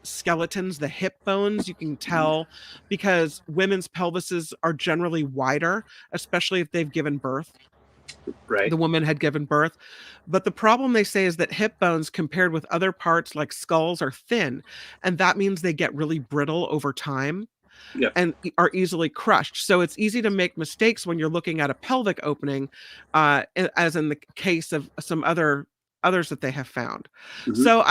skeletons, the hip bones, you can tell because women's pelvises are generally wider, especially if they've given birth. Right. the woman had given birth. But the problem, they say, is that hip bones compared with other parts like skulls are thin, and that means they get really brittle over time Yep. and are easily crushed. So it's easy to make mistakes when you're looking at a pelvic opening, as in the case of some others that they have found. Hmm. So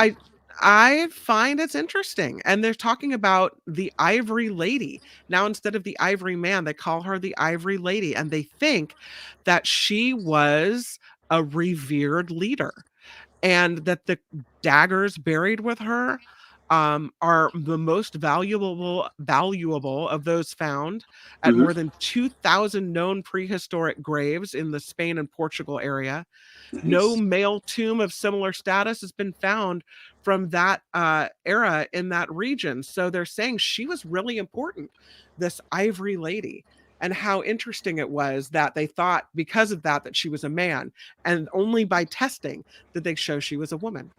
I find it's interesting. And they're talking about the Ivory Lady. Now, instead of the Ivory Man, they call her the Ivory Lady. And they think that she was a revered leader and that the daggers buried with her are the most valuable of those found at Hmm. more than 2,000 known prehistoric graves in the Spain and Portugal area. No Nice. male tomb of similar status has been found from that era in that region. So they're saying she was really important, this Ivory Lady. And how interesting it was that they thought because of that she was a man, and only by testing did they show she was a woman.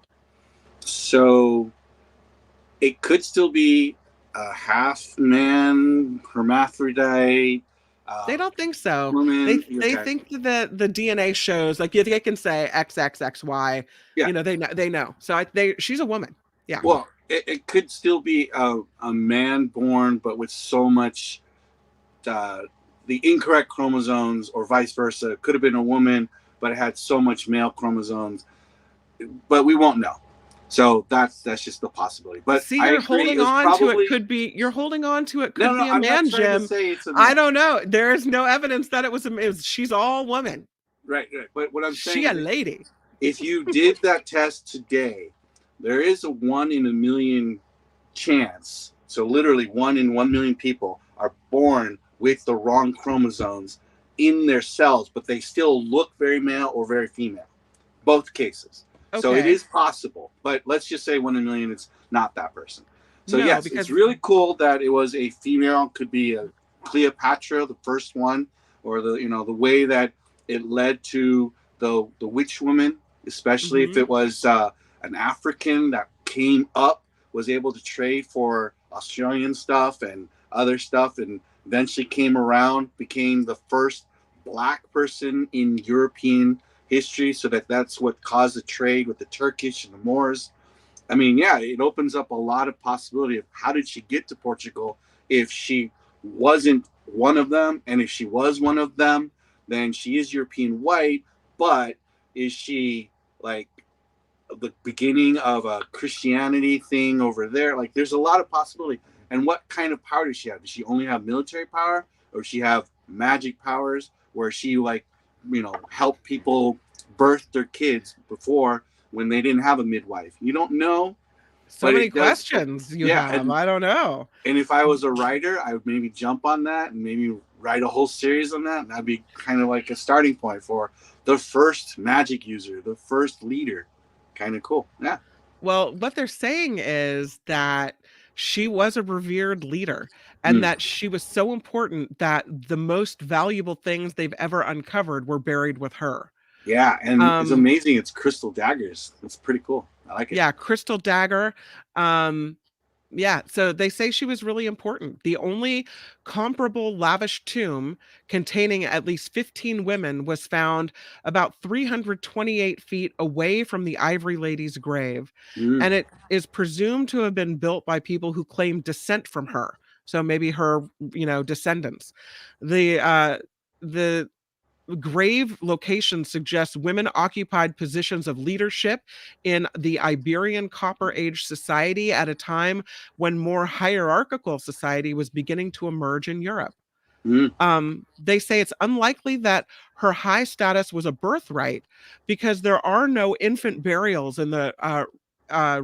So it could still be a half man, hermaphrodite, They don't think so. woman. They Okay. think that the DNA shows, like, if they can say XXXY, Yeah. they know. So she's a woman. Yeah. Well, it could still be a man born, but with so much uh, the incorrect chromosomes, or vice versa. It could have been a woman, but it had so much male chromosomes. But we won't know. So that's just the possibility. But See, I you're agree. holding It was on to probably it could be you're holding on to it no, could no. be a I'm not man, trying to Jim. say it's a I man. don't know. There is no evidence that it was she's all woman. Right, right. But what I'm She saying a is, lady. if you did that test today, there is a 1 in a million chance. So literally 1 in 1 million people are born with the wrong chromosomes in their cells, but they still look very male or very female. Both cases. So it Okay. is possible, but let's just say 1 in a million, it's not that person. So No, yes, it's because really cool that it was a female. Could be a Cleopatra, the first one, or the way that it led to the witch woman, especially if mhm. it was an African that came up, was able to trade for Australian stuff and other stuff, and eventually came around, became the first black person in European history, so that's what caused the trade with the Turkish and the Moors. I mean, yeah, it opens up a lot of possibility of how did she get to Portugal if she wasn't one of them, and if she was one of them, then she is European white, but is she like the beginning of a Christianity thing over there? Like, there's a lot of possibility. And what kind of power does she have? Does she only have military power, or does she have magic powers where she help people birth their kids before, when they didn't have a midwife? You don't know, So but many it does. questions you Yeah, have. I don't know. and if I was a writer, I would maybe jump on that and maybe write a whole series on that. And that'd be kind of like a starting point for the first magic user, the first leader. Kind of cool. Yeah. Well, what they're saying is that she was a revered leader and Mm. that she was so important that the most valuable things they've ever uncovered were buried with her. Yeah. And it's Um, amazing. It's crystal daggers. It's pretty cool. I like it. yeah, crystal dagger. Um, Yeah, so they say she was really important. The only comparable lavish tomb containing at least 15 women was found about 328 feet away from the Ivory Lady's grave, and Mm. it is presumed to have been built by people who claim descent from her. So maybe her, descendants. The grave location suggests women occupied positions of leadership in the Iberian Copper Age society at a time when more hierarchical society was beginning to emerge in Europe. Mm. They say it's unlikely that her high status was a birthright because there are no infant burials in the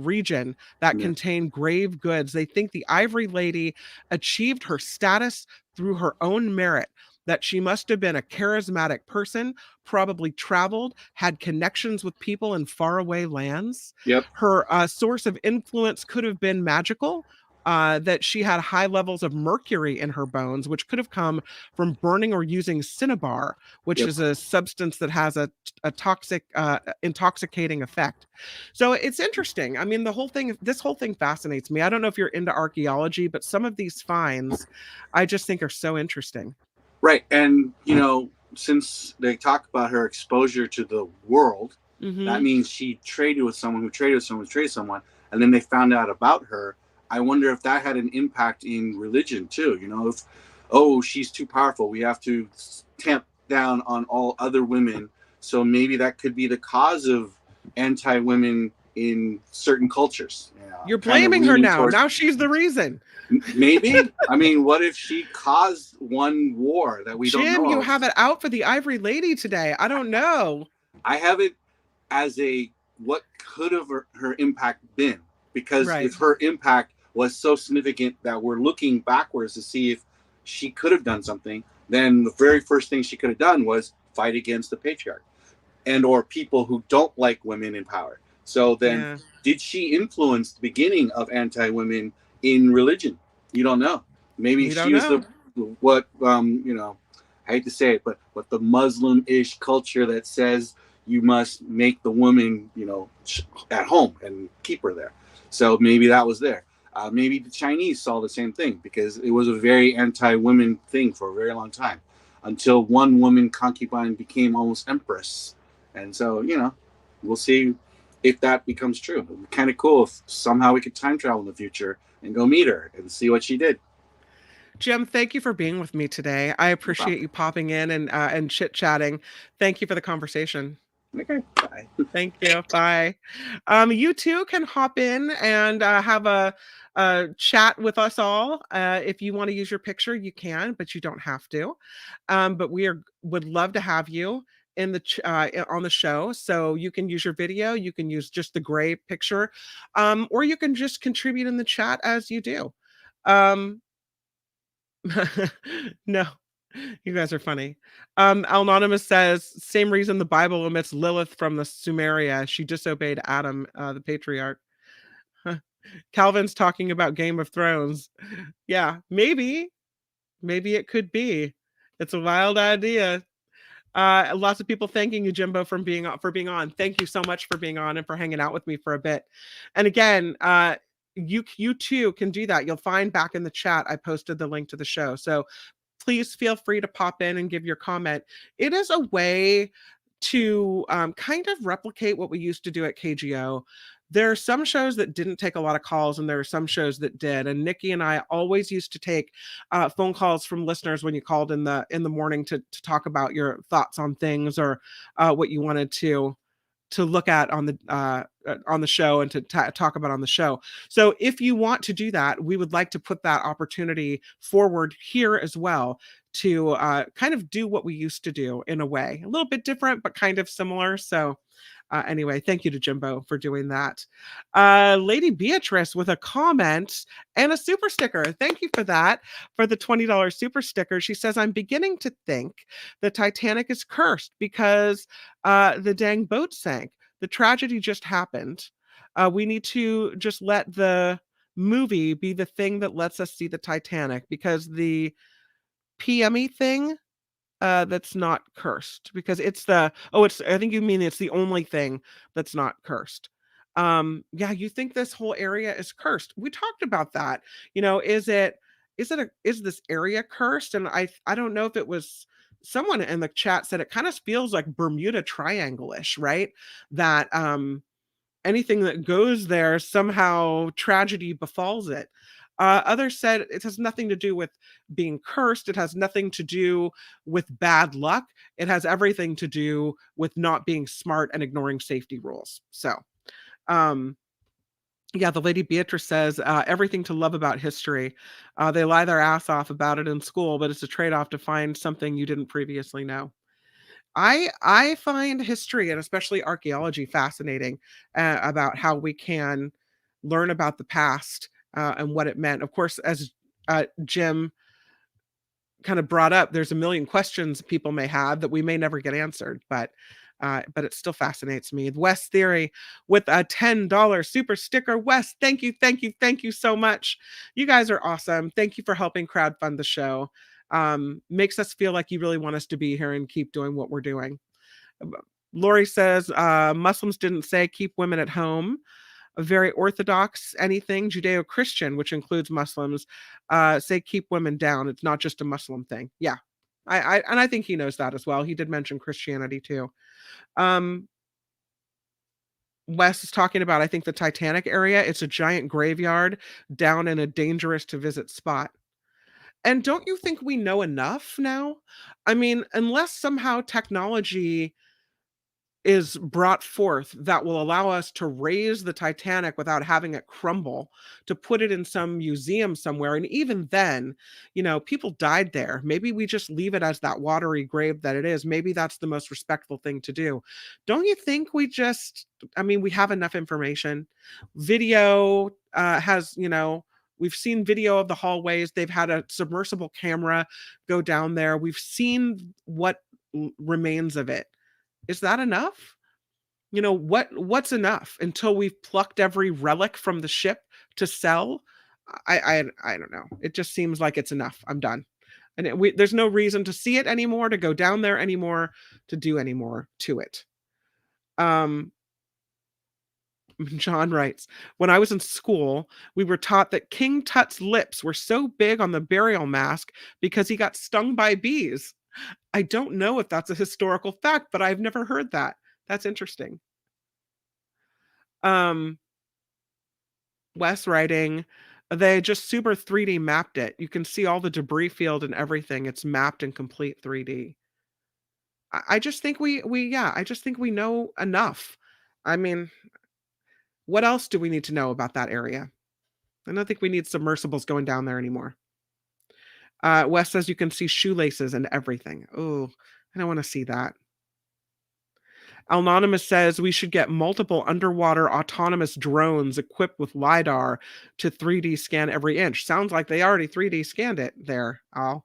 region that Yeah. contain grave goods. They think the Ivory Lady achieved her status through her own merit, that she must have been a charismatic person, probably traveled, had connections with people in faraway lands. Yep. Her source of influence could have been magical. That she had high levels of mercury in her bones, which could have come from burning or using cinnabar, which Yep. is a substance that has a toxic, intoxicating effect. So it's interesting. I mean, this whole thing fascinates me. I don't know if you're into archaeology, but some of these finds I just think are so interesting. Right. And, since they talk about her exposure to the world, that Hmm. means she traded with someone who traded with someone who traded with someone, and then they found out about her. I wonder if that had an impact in religion too. If, oh, she's too powerful, we have to tamp down on all other women. So maybe that could be the cause of anti-women in certain cultures. You're Kind of blaming her leaning now. towards Now she's the reason. maybe. I mean, what if she caused one war that we don't Jim, know you of? have it out for the Ivory Lady today. I don't know. I have it as a what could have her impact been, because Right. if her impact was so significant that we're looking backwards to see if she could have done something, then the very first thing she could have done was fight against the patriarch and or people who don't like women in power. So then, Yeah. did she influence the beginning of anti-women in religion? You don't know. Maybe We don't she was know. what I hate to say it, but what the Muslim-ish culture that says you must make the woman at home and keep her there. So maybe that was there. Maybe the Chinese saw the same thing, because it was a very anti-women thing for a very long time, until one woman concubine became almost empress. And so, we'll see if that becomes true. It'd be kind of cool if somehow we could time travel in the future and go meet her and see what she did. Jim, thank you for being with me today. I No appreciate problem. you popping in and chit-chatting. Thank you for the conversation. Okay, bye. Thank you. Bye. You too can hop in and have a chat with us all. If you want to use your picture, you can, but you don't have to. But would love to have you in on the show. So you can use your video, you can use just the gray picture, or you can just contribute in the chat as you do. Um, no, you guys are funny. Anonymous says, same reason the Bible omits Lilith from the Sumeria. She disobeyed Adam, the patriarch. Calvin's talking about Game of Thrones. Yeah, maybe. Maybe it could be. It's a wild idea. Lots of people thanking you, Jimbo, for being on. Thank you so much for being on and for hanging out with me for a bit. And again, you too can do that. You'll find back in the chat I posted the link to the show. So please feel free to pop in and give your comment. It is a way to kind of replicate what we used to do at KGO. There are some shows that didn't take a lot of calls, and there are some shows that did. And Nikki and I always used to take phone calls from listeners when you called in the morning to talk about your thoughts on things, or what you wanted to look at on the show and to talk about on the show. So if you want to do that, we would like to put that opportunity forward here as well, to kind of do what we used to do in a way, a little bit different, but kind of similar. So anyway, thank you to Jimbo for doing that. Lady Beatrice with a comment and a super sticker. Thank you for that, for the $20 super sticker. She says, I'm beginning to think the Titanic is cursed because the dang boat sank. The tragedy just happened. We need to just let the movie be the thing that lets us see the Titanic, because the PME thing, that's not cursed, because I think you mean it's the only thing that's not cursed. Yeah, you think this whole area is cursed. We talked about that. Is this area cursed? And I don't know if it was someone in the chat said it kind of feels like Bermuda Triangle-ish, right? That anything that goes there, somehow tragedy befalls it. Others said it has nothing to do with being cursed. It has nothing to do with bad luck. It has everything to do with not being smart and ignoring safety rules. So, um, yeah, the Lady Beatrice says everything to love about history. They lie their ass off about it in school, but it's a trade-off to find something you didn't previously know. I find history, and especially archaeology, fascinating, about how we can learn about the past, and what it meant. Of course, as Jim kind of brought up, there's a million questions people may have that we may never get answered, but it still fascinates me. West Theory with a $10 super sticker. West, thank you, thank you, thank you so much. You guys are awesome. Thank you for helping crowdfund the show. Makes us feel like you really want us to be here and keep doing what we're doing. Lori says Muslims didn't say keep women at home. A very orthodox anything Judeo-Christian, which includes Muslims, say keep women down. It's not just a Muslim thing. Yeah, And I think he knows that as well. He did mention Christianity too. Um, Wes is talking about, I think, the Titanic area. It's a giant graveyard down in a dangerous to visit spot. And don't you think we know enough now? I mean, unless somehow technology is brought forth that will allow us to raise the Titanic without having it crumble, to put it in some museum somewhere. And even then, people died there. Maybe we just leave it as that watery grave that it is. Maybe that's the most respectful thing to do. Don't you think we have enough information? Video we've seen video of the hallways. They've had a submersible camera go down there. We've seen what remains of it. Is that enough? What's enough until we've plucked every relic from the ship to sell? I don't know. It just seems like it's enough. I'm done. And there's no reason to see it anymore, to go down there anymore, to do any more to it. John writes, when I was in school, we were taught that King Tut's lips were so big on the burial mask because he got stung by bees. I don't know if that's a historical fact, but I've never heard that. That's interesting. Wes writing, they just super 3D mapped it. You can see all the debris field and everything. It's mapped in complete 3D. I just think I just think we know enough. I mean, what else do we need to know about that area? I don't think we need submersibles going down there anymore. Wes says you can see shoelaces and everything. Oh, I don't want to see that. Anonymous says we should get multiple underwater autonomous drones equipped with LiDAR to 3D scan every inch. Sounds like they already 3D scanned it there, Al.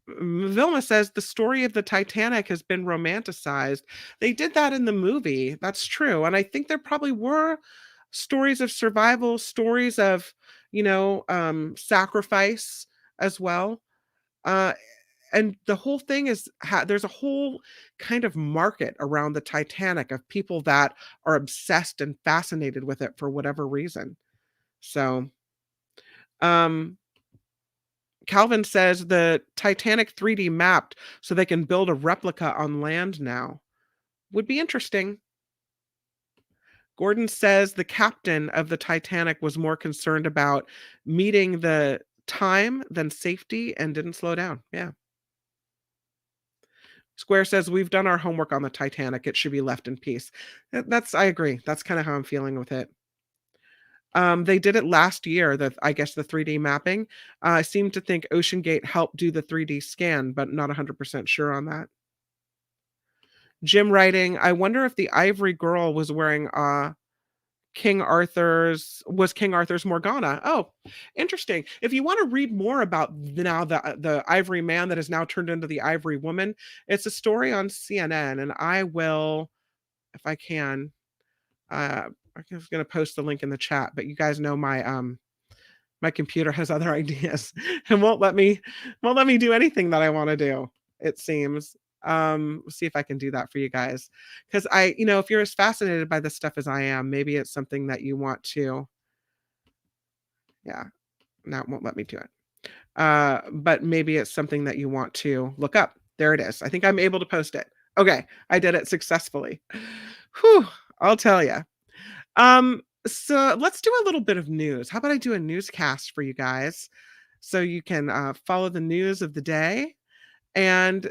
Vilma says the story of the Titanic has been romanticized. They did that in the movie. That's true. And I think there probably were stories of survival, stories of, sacrifice as well. And the whole thing is, there's a whole kind of market around the Titanic of people that are obsessed and fascinated with it for whatever reason. So, Calvin says the Titanic 3D mapped so they can build a replica on land now. Would be interesting. Gordon says the captain of the Titanic was more concerned about meeting the time than safety and didn't slow down. Yeah. Square says we've done our homework on the Titanic. It should be left in peace. I agree. That's kind of how I'm feeling with it. They did it last year, I guess the 3D mapping. I seem to think OceanGate helped do the 3D scan, but not 100% sure on that. Jim writing, I wonder if the Ivory girl was wearing King Arthur's Morgana. Oh, interesting. If you want to read more about now the Ivory man that has now turned into the Ivory woman, it's a story on CNN, and I will, if I can, I'm just going to post the link in the chat, but you guys know my computer has other ideas and won't let me do anything that I want to do, it seems. See if I can do that for you guys, because if you're as fascinated by this stuff as I am, maybe it's something that you want to. Yeah, now it won't let me do it. But maybe it's something that you want to look up. There it is. I think I'm able to post it. Okay, I did it successfully. Whew, I'll tell you. So let's do a little bit of news. How about I do a newscast for you guys so you can follow the news of the day, and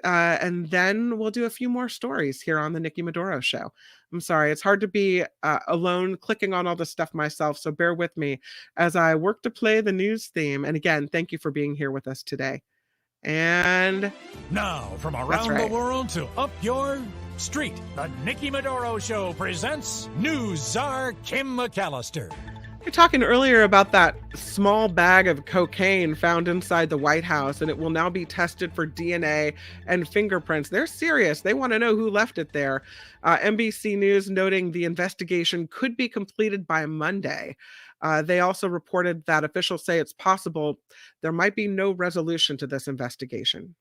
then we'll do a few more stories here on the Nikki Maduro Show. I'm sorry, it's hard to be alone clicking on all this stuff myself, so bear with me as I work to play the news theme. And again, thank you for being here with us today. And now, from around the world to up your street, the Nikki Maduro Show presents News Czar Kim McAllister. You're talking earlier about that small bag of cocaine found inside the White House, and it will now be tested for DNA and fingerprints. They're serious. They want to know who left it there. NBC News noting the investigation could be completed by Monday. They also reported that officials say it's possible there might be no resolution to this investigation.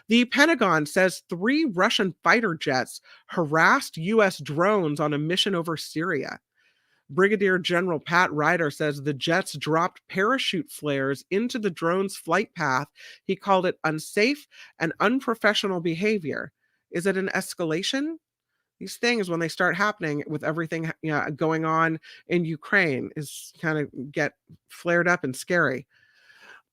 The Pentagon says 3 Russian fighter jets harassed U.S. drones on a mission over Syria. Brigadier General Pat Ryder says the jets dropped parachute flares into the drone's flight path. He called it unsafe and unprofessional behavior. Is it an escalation? These things, when they start happening with everything going on in Ukraine, is kind of get flared up and scary.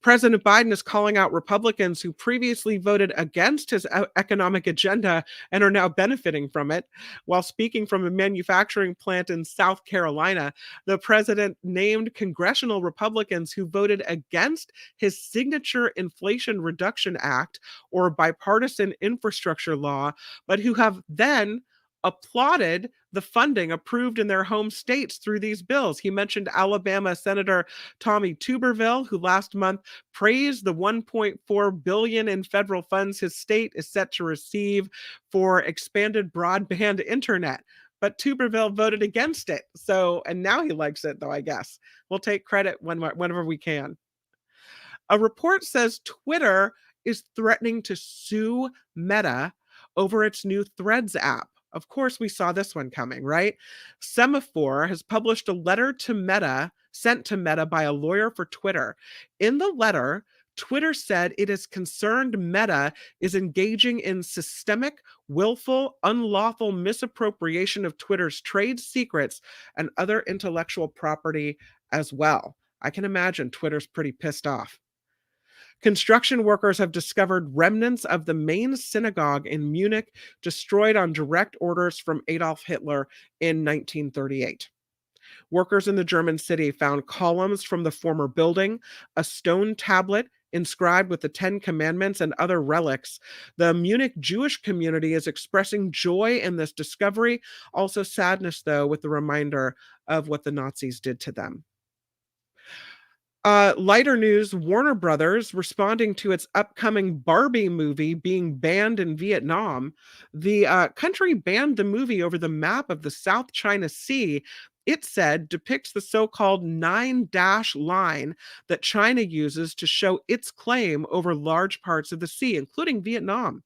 President Biden is calling out Republicans who previously voted against his economic agenda and are now benefiting from it. While speaking from a manufacturing plant in South Carolina, the president named congressional Republicans who voted against his signature Inflation Reduction Act or bipartisan infrastructure law, but who have then applauded the funding approved in their home states through these bills. He mentioned Alabama Senator Tommy Tuberville, who last month praised the $1.4 billion in federal funds his state is set to receive for expanded broadband internet. But Tuberville voted against it. And now he likes it, though, I guess. We'll take credit whenever we can. A report says Twitter is threatening to sue Meta over its new Threads app. Of course, we saw this one coming, right? Semaphore has published a letter to Meta, sent to Meta by a lawyer for Twitter. In the letter, Twitter said it is concerned Meta is engaging in systemic, willful, unlawful misappropriation of Twitter's trade secrets and other intellectual property as well. I can imagine Twitter's pretty pissed off. Construction workers have discovered remnants of the main synagogue in Munich, destroyed on direct orders from Adolf Hitler in 1938. Workers in the German city found columns from the former building, a stone tablet inscribed with the 10 Commandments and other relics. The Munich Jewish community is expressing joy in this discovery, also sadness, though, with the reminder of what the Nazis did to them. Lighter news, Warner Brothers, responding to its upcoming Barbie movie being banned in Vietnam. The country banned the movie over the map of the South China Sea. It said depicts the so-called 9-dash line that China uses to show its claim over large parts of the sea, including Vietnam.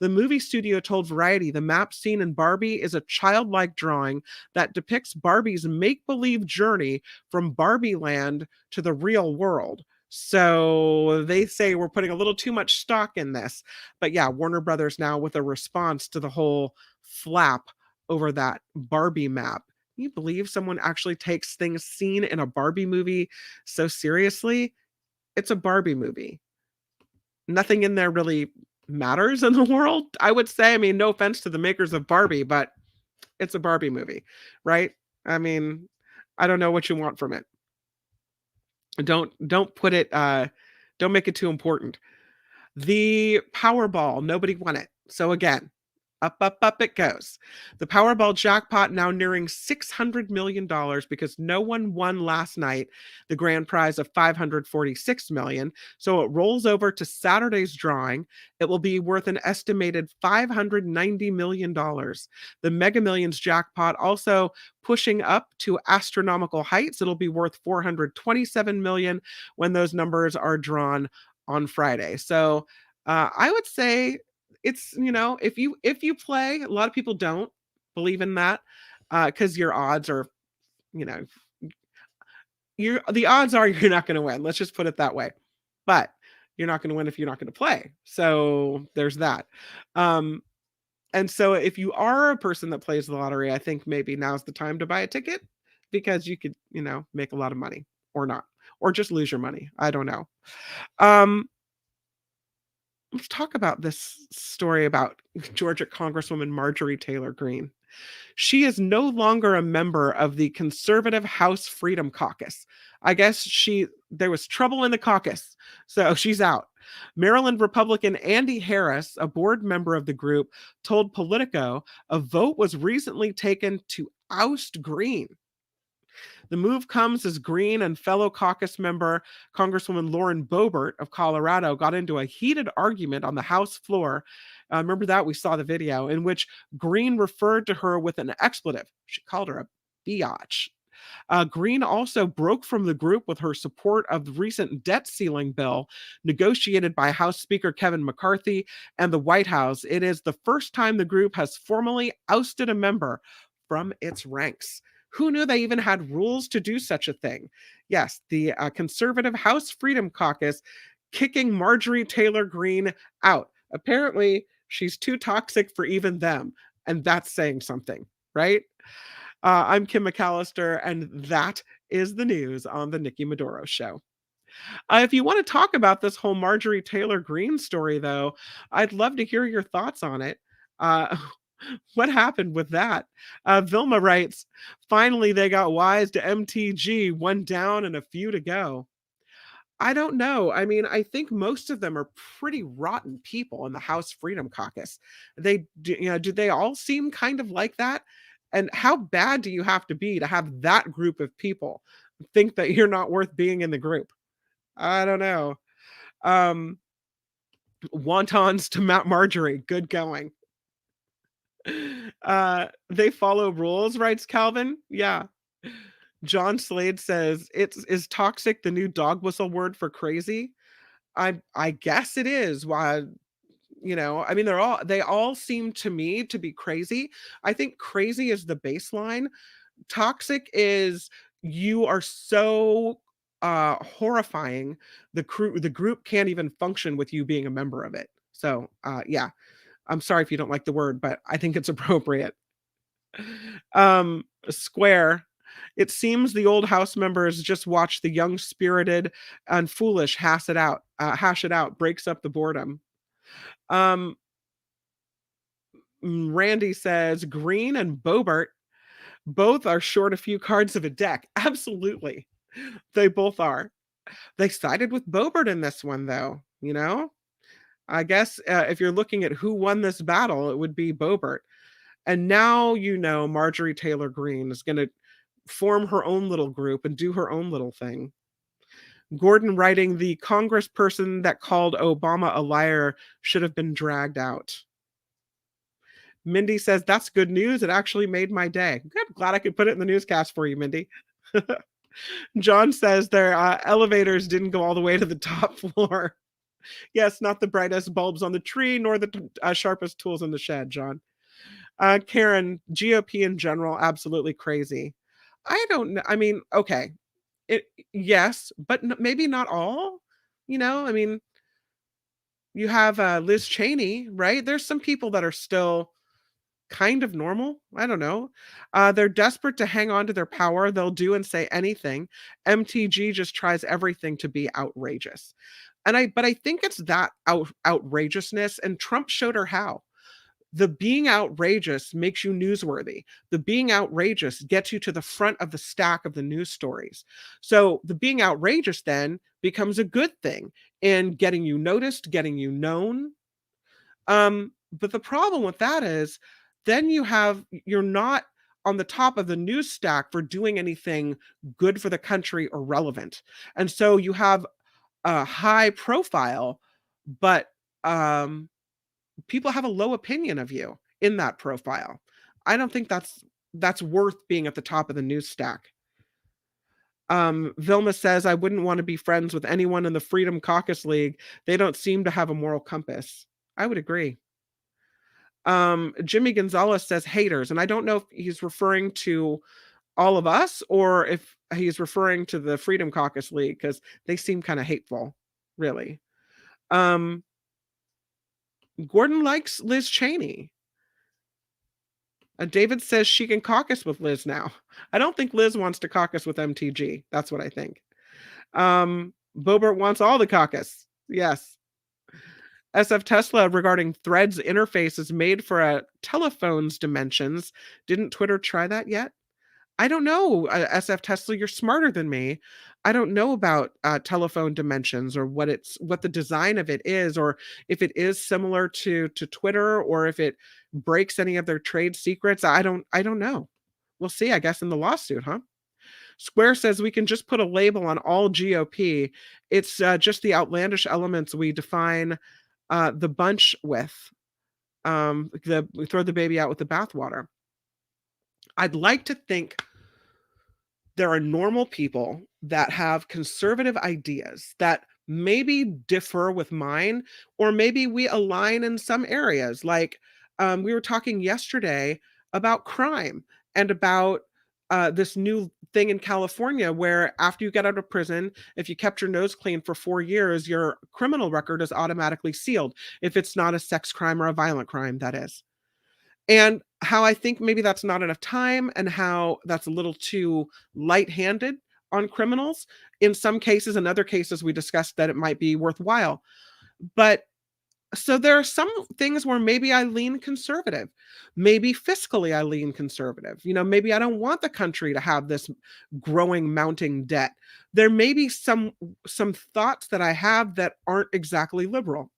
The movie studio told Variety the map seen in Barbie is a childlike drawing that depicts Barbie's make-believe journey from Barbie land to the real world. So they say we're putting a little too much stock in this. But yeah, Warner Brothers now with a response to the whole flap over that Barbie map. Can you believe someone actually takes things seen in a Barbie movie so seriously? It's a Barbie movie. Nothing in there really matters in the world, I would say. I mean, no offense to the makers of Barbie, but it's a Barbie movie, right? I mean, I don't know what you want from it. Don't put it, don't make it too important. The Powerball, nobody won it. So again, up it goes. The Powerball jackpot now nearing $600 million because no one won last night the grand prize of $546 million. So it rolls over to Saturday's drawing. It will be worth an estimated $590 million. The Mega Millions jackpot also pushing up to astronomical heights. It'll be worth $427 million when those numbers are drawn on Friday. So I would say it's, if you play, a lot of people don't believe in that because your odds are, the odds are you're not going to win. Let's just put it that way. But you're not going to win if you're not going to play. So there's that. And so if you are a person that plays the lottery, I think maybe now's the time to buy a ticket because you could, make a lot of money or not, or just lose your money. I don't know. Let's talk about this story about Georgia Congresswoman Marjorie Taylor Greene. She is no longer a member of the conservative House Freedom Caucus. I guess there was trouble in the caucus, so she's out. Maryland Republican Andy Harris, a board member of the group, told Politico a vote was recently taken to oust Greene. The move comes as Greene and fellow caucus member Congresswoman Lauren Boebert of Colorado got into a heated argument on the House floor. Remember that? We saw the video in which Greene referred to her with an expletive. She called her a biatch. Greene also broke from the group with her support of the recent debt ceiling bill negotiated by House Speaker Kevin McCarthy and the White House. It is the first time the group has formally ousted a member from its ranks. Who knew they even had rules to do such a thing? Yes, the conservative House Freedom Caucus kicking Marjorie Taylor Greene out. Apparently, she's too toxic for even them. And that's saying something, right? I'm Kim McAllister, and that is the news on the Nikki Maduro Show. If you want to talk about this whole Marjorie Taylor Greene story, though, I'd love to hear your thoughts on it. Uh, what happened with that? Vilma writes, finally they got wise to MTG, one down and a few to go. I don't know. I mean, I think most of them are pretty rotten people in the House Freedom Caucus. Do they all seem kind of like that? And how bad do you have to be to have that group of people think that you're not worth being in the group? I don't know. Um, wontons to Mount Marjorie. Good going. They follow rules, writes Calvin. Yeah. John Slade says, is toxic the new dog whistle word for crazy? I guess it is. Why, I mean, they all seem to me to be crazy. I think crazy is the baseline. Toxic is you are so horrifying, the group can't even function with you being a member of it. So yeah, I'm sorry if you don't like the word, but I think it's appropriate. Square. It seems the old House members just watch the young spirited and foolish hash it out, breaks up the boredom. Randy says Green and Boebert both are short a few cards of a deck. Absolutely. They both are. They sided with Boebert in this one, though, I guess if you're looking at who won this battle, it would be Boebert. And now, Marjorie Taylor Greene is going to form her own little group and do her own little thing. Gordon writing, the congressperson that called Obama a liar should have been dragged out. Mindy says, that's good news. It actually made my day. Good. Glad I could put it in the newscast for you, Mindy. John says their elevators didn't go all the way to the top floor. Yes, not the brightest bulbs on the tree, nor the sharpest tools in the shed, John. Karen, GOP in general, absolutely crazy. I don't know. I mean, okay. Yes, but maybe not all. I mean, you have Liz Cheney, right? There's some people that are still kind of normal. I don't know. They're desperate to hang on to their power. They'll do and say anything. MTG just tries everything to be outrageous. But I think it's that outrageousness, and Trump showed her how. The being outrageous makes you newsworthy. The being outrageous gets you to the front of the stack of the news stories. So the being outrageous then becomes a good thing in getting you noticed, getting you known. But the problem with that is then you're not on the top of the news stack for doing anything good for the country or relevant. And so you have a high profile, but people have a low opinion of you in that profile. I don't think that's worth being at the top of the news stack. Vilma says, I wouldn't want to be friends with anyone in the Freedom Caucus League. They don't seem to have a moral compass. I would agree. Jimmy Gonzalez says haters, and I don't know if he's referring to all of us or if he's referring to the Freedom Caucus League, because they seem kind of hateful, really. Gordon likes Liz Cheney. David says she can caucus with Liz now. I don't think Liz wants to caucus with MTG. That's what I think. Boebert wants all the caucus. Yes. SF Tesla regarding Threads interface is made for a telephone's dimensions. Didn't Twitter try that yet? I don't know, SF Tesla, you're smarter than me. I don't know about telephone dimensions or what the design of it is, or if it is similar to Twitter, or if it breaks any of their trade secrets. I don't know. We'll see, I guess, in the lawsuit, huh? Square says we can just put a label on all GOP. It's just the outlandish elements we define the bunch with. We throw the baby out with the bathwater. I'd like to think there are normal people that have conservative ideas that maybe differ with mine, or maybe we align in some areas. Like we were talking yesterday about crime and about this new thing in California where after you get out of prison, if you kept your nose clean for 4 years, your criminal record is automatically sealed. If it's not a sex crime or a violent crime, that is. And how I think maybe that's not enough time and how that's a little too light-handed on criminals. In some cases, in other cases, we discussed that it might be worthwhile. But so there are some things where maybe I lean conservative. Maybe fiscally I lean conservative. Maybe I don't want the country to have this growing, mounting debt. There may be some thoughts that I have that aren't exactly liberal.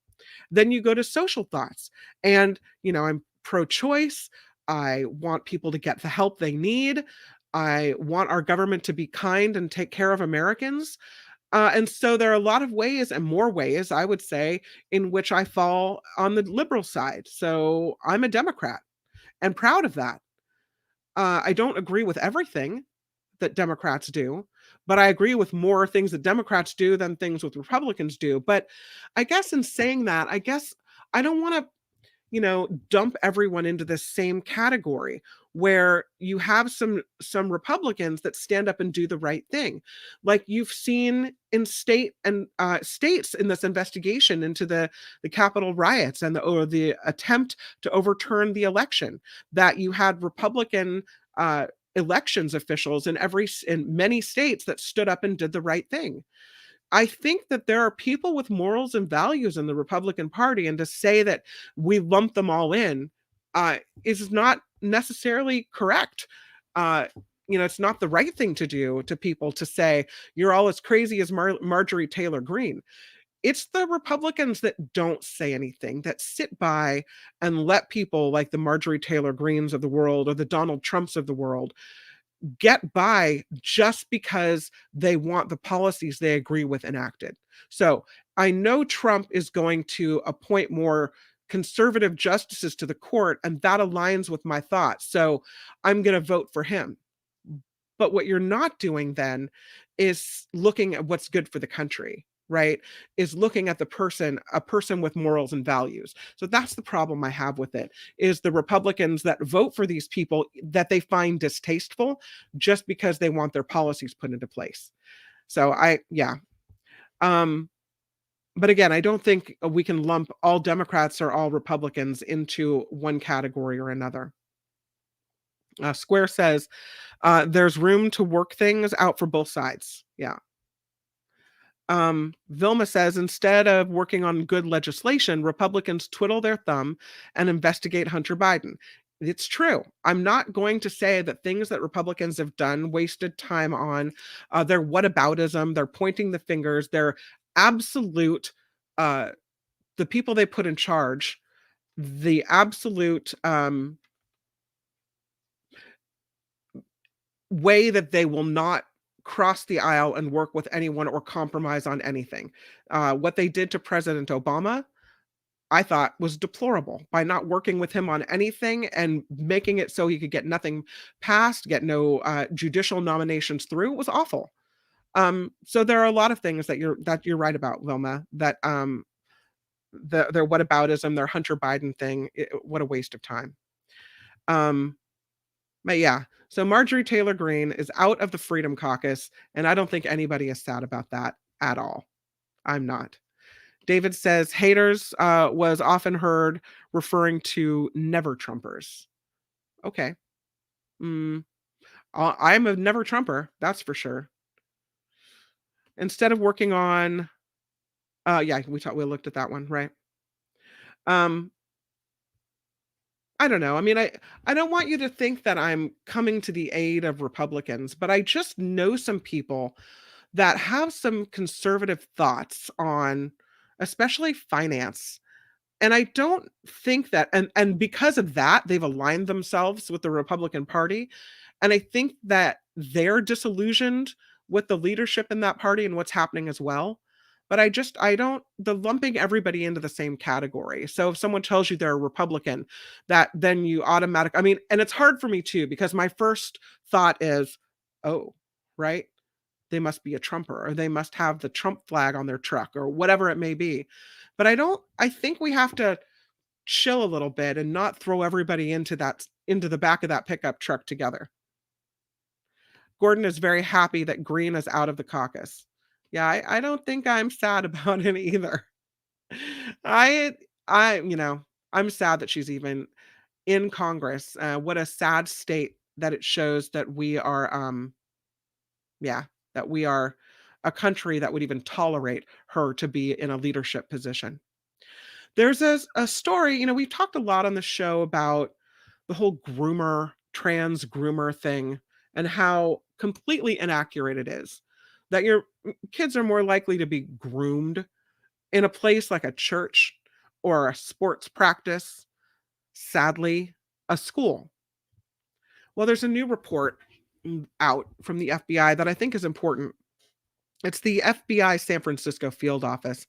Then you go to social thoughts. And, I'm pro-choice. I want people to get the help they need. I want our government to be kind and take care of Americans. And so there are a lot of ways and more ways, I would say, in which I fall on the liberal side. So I'm a Democrat and proud of that. I don't agree with everything that Democrats do, but I agree with more things that Democrats do than things with Republicans do. But I guess in saying that, I don't want to dump everyone into the same category where you have some Republicans that stand up and do the right thing. Like you've seen in states in this investigation into the Capitol riots and the attempt to overturn the election, that you had Republican elections officials in many states that stood up and did the right thing. I think that there are people with morals and values in the Republican Party, and to say that we lump them all in is not necessarily correct. It's not the right thing to do to people to say you're all as crazy as Marjorie Taylor Greene. It's the Republicans that don't say anything, that sit by and let people like the Marjorie Taylor Greenes of the world or the Donald Trumps of the world get by just because they want the policies they agree with enacted. So I know Trump is going to appoint more conservative justices to the court, and that aligns with my thoughts. So I'm going to vote for him. But what you're not doing then is looking at what's good for the country, right? Is looking at a person with morals and values. So that's the problem I have with it, is the Republicans that vote for these people that they find distasteful just because they want their policies put into place. So but again, I don't think we can lump all Democrats or all Republicans into one category or another. Square says, there's room to work things out for both sides. Yeah. Vilma says, instead of working on good legislation, Republicans twiddle their thumb and investigate Hunter Biden. It's true. I'm not going to say that things that Republicans have done, wasted time on, their whataboutism, they're pointing the fingers, they're absolute, the people they put in charge, the absolute way that they will not cross the aisle and work with anyone or compromise on anything. What they did to President Obama, I thought was deplorable, by not working with him on anything and making it so he could get nothing passed, get no judicial nominations through. It was awful. So there are a lot of things that you're right about, Wilma, that their whataboutism, their Hunter Biden thing, what a waste of time. But yeah, so Marjorie Taylor Greene is out of the Freedom Caucus, and I don't think anybody is sad about that at all. I'm not. David says haters was often heard referring to never Trumpers. Okay. I'm a never Trumper, that's for sure. Instead of working on, yeah, we looked at that one, right? I don't know. I mean, I don't want you to think that I'm coming to the aid of Republicans, but I just know some people that have some conservative thoughts on especially finance. And I don't think that, and because of that, they've aligned themselves with the Republican Party. And I think that they're disillusioned with the leadership in that party and what's happening as well. But the lumping everybody into the same category. So if someone tells you they're a Republican, that then you I mean, and it's hard for me too, because my first thought is, oh, right, they must be a Trumper, or they must have the Trump flag on their truck, or whatever it may be. But I think we have to chill a little bit and not throw everybody into the back of that pickup truck together. Gordon is very happy that Green is out of the caucus. Yeah, I don't think I'm sad about it either. I you know, I'm sad that she's even in Congress. What a sad state that it shows that we are, yeah, that we are a country that would even tolerate her to be in a leadership position. There's a story, we've talked a lot on the show about the whole trans groomer thing and how completely inaccurate it is. That your kids are more likely to be groomed in a place like a church or a sports practice, sadly, a school. Well, there's a new report out from the FBI that I think is important. It's the FBI San Francisco field office.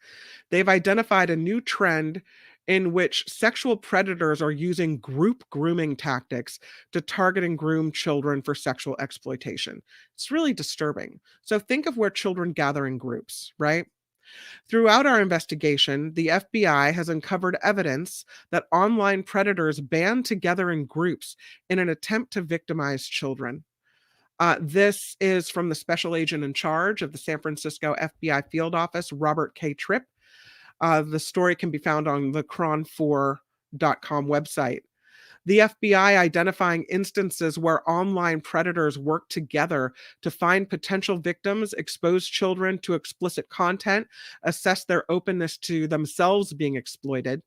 They've identified a new trend in which sexual predators are using group grooming tactics to target and groom children for sexual exploitation. It's really disturbing. So think of where children gather in groups, right? Throughout our investigation, the FBI has uncovered evidence that online predators band together in groups in an attempt to victimize children. This is from the special agent in charge of the San Francisco FBI field office, Robert K. Tripp. The story can be found on the cron4.com website. The FBI identifying instances where online predators work together to find potential victims, expose children to explicit content, assess their openness to themselves being exploited.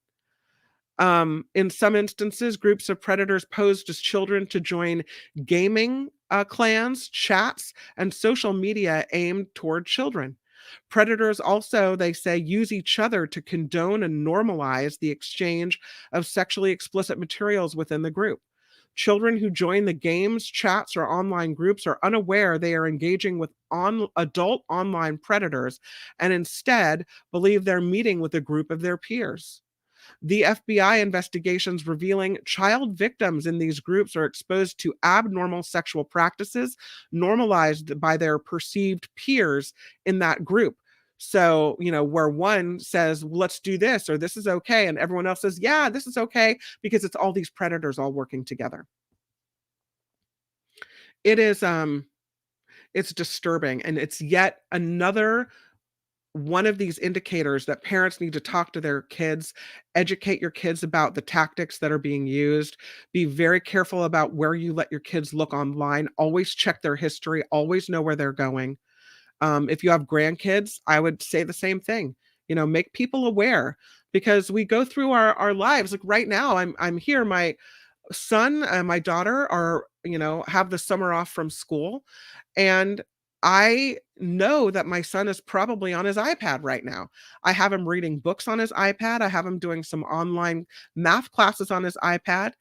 In some instances, groups of predators posed as children to join gaming clans, chats, and social media aimed toward children. Predators also, they say, use each other to condone and normalize the exchange of sexually explicit materials within the group. Children who join the games, chats, or online groups are unaware they are engaging with adult online predators and instead believe they're meeting with a group of their peers. The FBI investigations revealing child victims in these groups are exposed to abnormal sexual practices normalized by their perceived peers in that group. So, where one says, let's do this, or this is okay, and everyone else says, yeah, this is okay, because it's all these predators all working together. It is, it's disturbing, and it's yet another one of these indicators that parents need to talk to their kids, educate your kids about the tactics that are being used, be very careful about where you let your kids look online, always check their history, always know where they're going. If you have grandkids, I would say the same thing. Make people aware, because we go through our lives. Like right now, I'm here. My son and my daughter are, have the summer off from school, and I know that my son is probably on his iPad right now. I have him reading books on his iPad. I have him doing some online math classes on his iPad.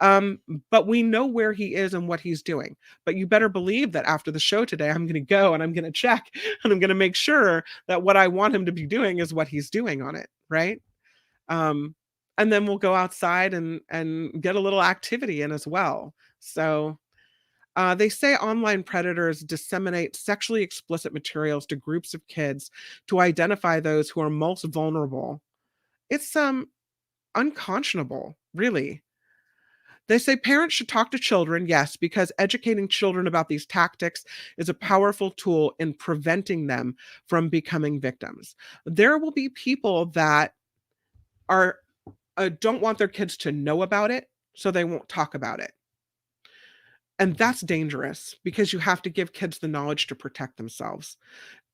But we know where he is and what he's doing. But you better believe that after the show today, I'm going to go and I'm going to check and I'm going to make sure that what I want him to be doing is what he's doing on it, right? And then we'll go outside and get a little activity in as well. So they say online predators disseminate sexually explicit materials to groups of kids to identify those who are most vulnerable. It's unconscionable, really. They say parents should talk to children, yes, because educating children about these tactics is a powerful tool in preventing them from becoming victims. There will be people that are don't want their kids to know about it, so they won't talk about it. And that's dangerous, because you have to give kids the knowledge to protect themselves.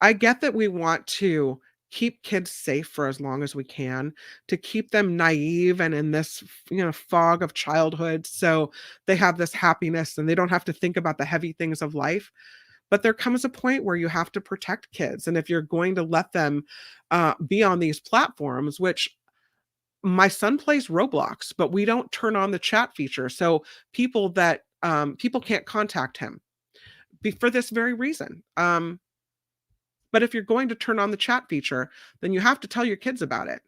I get that we want to keep kids safe for as long as we can, to keep them naive and in this, fog of childhood, so they have this happiness and they don't have to think about the heavy things of life. But there comes a point where you have to protect kids. And if you're going to let them be on these platforms, which my son plays Roblox, but we don't turn on the chat feature. So people can't contact him for this very reason. But if you're going to turn on the chat feature, then you have to tell your kids about it.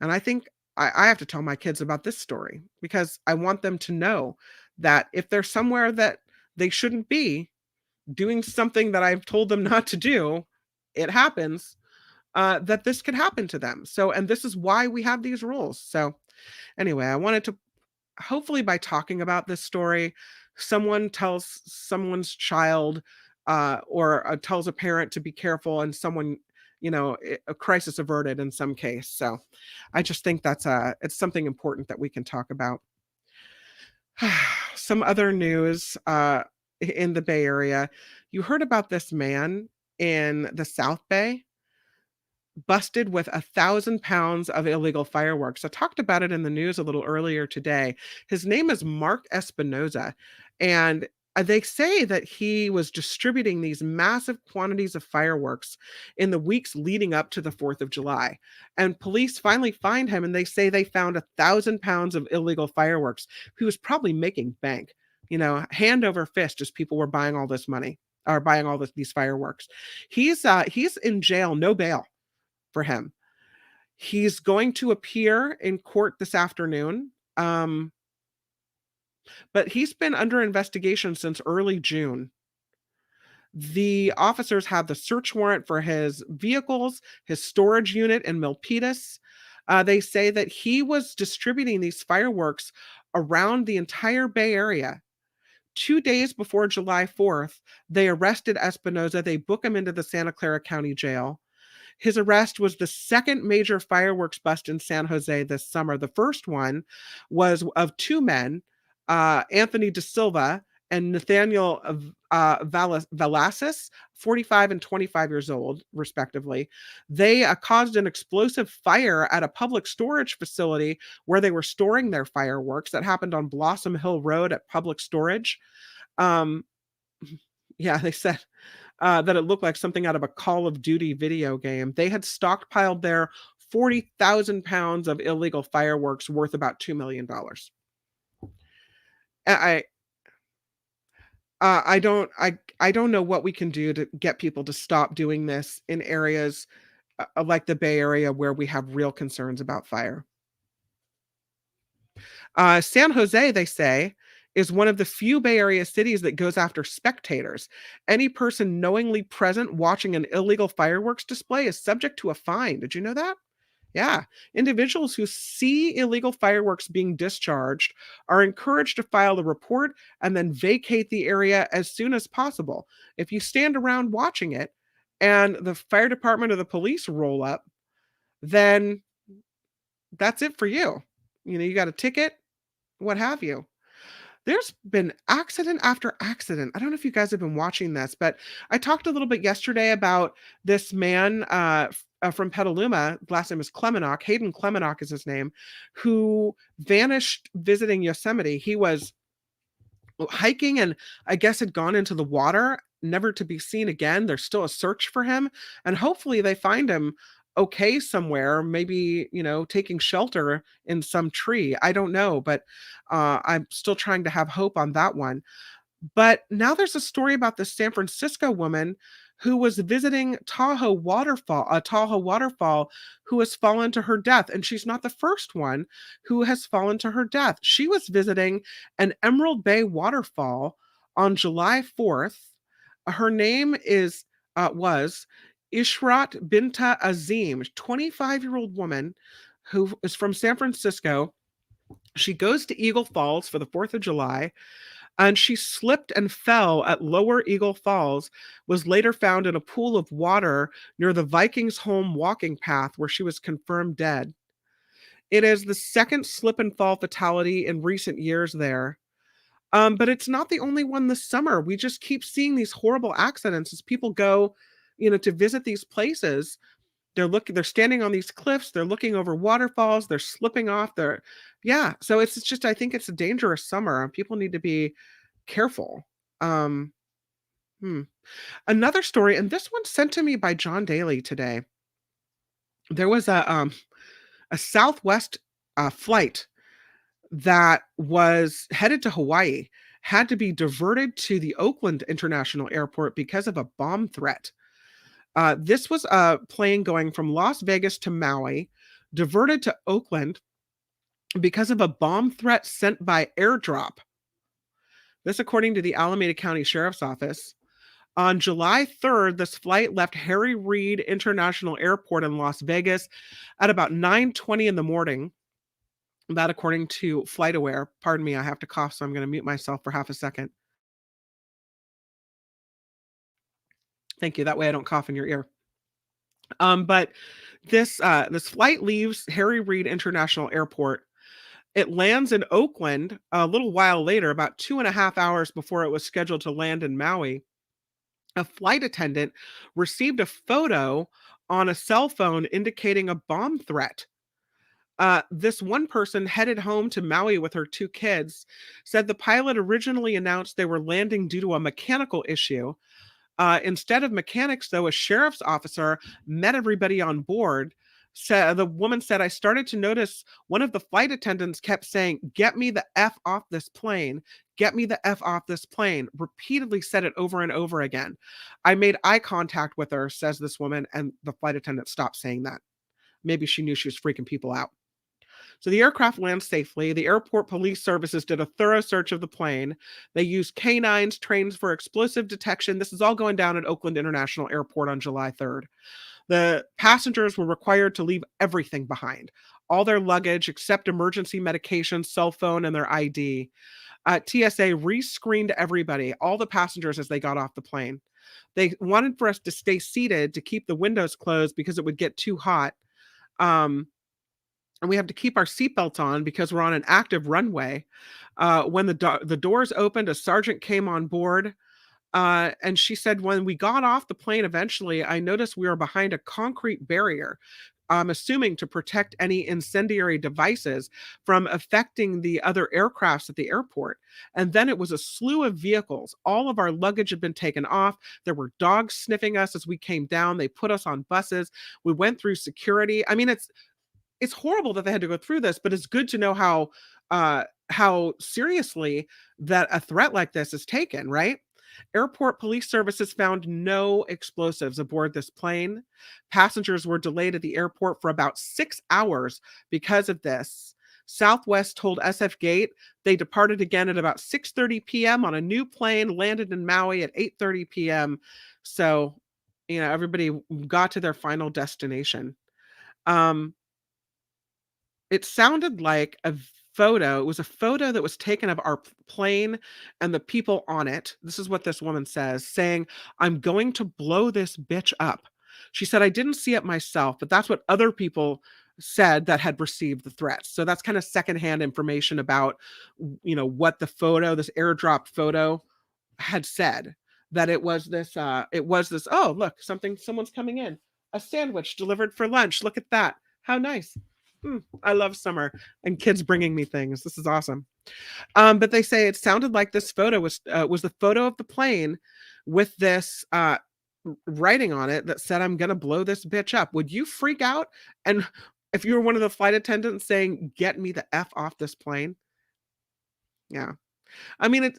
And I think I have to tell my kids about this story, because I want them to know that if they're somewhere that they shouldn't be doing something that I've told them not to do, it happens, that this could happen to them. So, and this is why we have these rules. So anyway, I wanted to, hopefully by talking about this story, someone tells someone's child, or tells a parent to be careful, and someone, a crisis averted in some case. So I just think it's something important that we can talk about. Some other news in the Bay Area. You heard about this man in the South Bay busted with 1,000 pounds of illegal fireworks. I talked about it in the news a little earlier today. His name is Mark Espinoza, and they say that he was distributing these massive quantities of fireworks in the weeks leading up to the 4th of July. And police finally find him, and they say they found 1,000 pounds of illegal fireworks. He was probably making bank, hand over fist, as people were buying all this money, or buying all these fireworks. He's in jail, no bail for him. He's going to appear in court this afternoon. But he's been under investigation since early June. The officers have the search warrant for his vehicles, his storage unit in Milpitas. They say that he was distributing these fireworks around the entire Bay Area. 2 days before July 4th, they arrested Espinoza. They book him into the Santa Clara County Jail. His arrest was the second major fireworks bust in San Jose this summer. The first one was of two men, Anthony De Silva and Nathaniel Velasquez, 45 and 25 years old, respectively. They caused an explosive fire at a public storage facility where they were storing their fireworks. That happened on Blossom Hill Road at Public Storage. They said that it looked like something out of a Call of Duty video game. They had stockpiled there 40,000 pounds of illegal fireworks worth about $2 million. I don't know what we can do to get people to stop doing this in areas like the Bay Area where we have real concerns about fire. San Jose, they say, is one of the few Bay Area cities that goes after spectators. Any person knowingly present watching an illegal fireworks display is subject to a fine. Did you know that? Yeah. Individuals who see illegal fireworks being discharged are encouraged to file a report and then vacate the area as soon as possible. If you stand around watching it and the fire department or the police roll up, then that's it for you. You got a ticket, what have you. There's been accident after accident. I don't know if you guys have been watching this, but I talked a little bit yesterday about this man from Petaluma. Last name is Clemenock. Hayden Clemenock is his name, who vanished visiting Yosemite. He was hiking and I guess had gone into the water, never to be seen again. There's still a search for him, and hopefully they find him okay somewhere, maybe, taking shelter in some tree. I don't know, but I'm still trying to have hope on that one. But now there's a story about this San Francisco woman who was visiting Tahoe Waterfall, who has fallen to her death. And she's not the first one who has fallen to her death. She was visiting an Emerald Bay waterfall on July 4th. Her name was Ishrat Binta Azim, 25-year-old woman who is from San Francisco. She goes to Eagle Falls for the 4th of July, and she slipped and fell at Lower Eagle Falls, was later found in a pool of water near the Vikings home walking path where she was confirmed dead. It is the second slip and fall fatality in recent years there. But it's not the only one this summer. We just keep seeing these horrible accidents as people go to visit these places. They're standing on these cliffs, they're looking over waterfalls, they're slipping off. So it's just, I think it's a dangerous summer. People need to be careful. Another story, and this one's sent to me by John Daly today. There was a Southwest flight that was headed to Hawaii, had to be diverted to the Oakland International Airport because of a bomb threat. This was a plane going from Las Vegas to Maui, diverted to Oakland because of a bomb threat sent by airdrop. This, according to the Alameda County Sheriff's Office. On July 3rd, this flight left Harry Reid International Airport in Las Vegas at about 9:20 in the morning. That according to FlightAware. Pardon me, I have to cough, so I'm going to mute myself for half a second. Thank you. That way I don't cough in your ear. But this flight leaves Harry Reid International Airport. It lands in Oakland a little while later, about 2.5 hours before it was scheduled to land in Maui. A flight attendant received a photo on a cell phone indicating a bomb threat. This one person headed home to Maui with her 2 kids, said the pilot originally announced they were landing due to a mechanical issue. Instead of mechanics, though, a sheriff's officer met everybody on board. The woman said, I started to notice one of the flight attendants kept saying, "Get me the F off this plane. Get me the F off this plane." Repeatedly said it over and over again. I made eye contact with her, says this woman, and the flight attendant stopped saying that. Maybe she knew she was freaking people out. So the aircraft lands safely. The airport police services did a thorough search of the plane. They used canines, trains for explosive detection. This is all going down at Oakland International Airport on July 3rd. The passengers were required to leave everything behind, all their luggage except emergency medication, cell phone, and their ID. TSA re-screened everybody, all the passengers, as they got off the plane. They wanted for us to stay seated to keep the windows closed because it would get too hot. And we have to keep our seatbelts on because we're on an active runway. When the doors opened, a sergeant came on board, and she said, when we got off the plane eventually, I noticed we were behind a concrete barrier, I'm assuming to protect any incendiary devices from affecting the other aircrafts at the airport. And then it was a slew of vehicles. All of our luggage had been taken off. There were dogs sniffing us as we came down. They put us on buses. We went through security. I mean, it's horrible that they had to go through this, but it's good to know how seriously that a threat like this is taken, right? Airport police services found no explosives aboard this plane. Passengers were delayed at the airport for about 6 hours because of this. Southwest told SF Gate they departed again at about 6:30 p.m. on a new plane, landed in Maui at 8:30 p.m. So, everybody got to their final destination. It sounded like a photo. It was a photo that was taken of our plane and the people on it. This is what this woman says, saying, "I'm going to blow this bitch up." She said, "I didn't see it myself, but that's what other people said that had received the threats." So that's kind of secondhand information about, what the photo, this airdropped photo, had said. That it was this, oh, look, someone's coming in. A sandwich delivered for lunch. Look at that. How nice. I love summer and kids bringing me things. This is awesome. But they say it sounded like this photo was the photo of the plane with this writing on it that said, "I'm going to blow this bitch up." Would you freak out? And if you were one of the flight attendants saying, "Get me the F off this plane"? Yeah. I mean,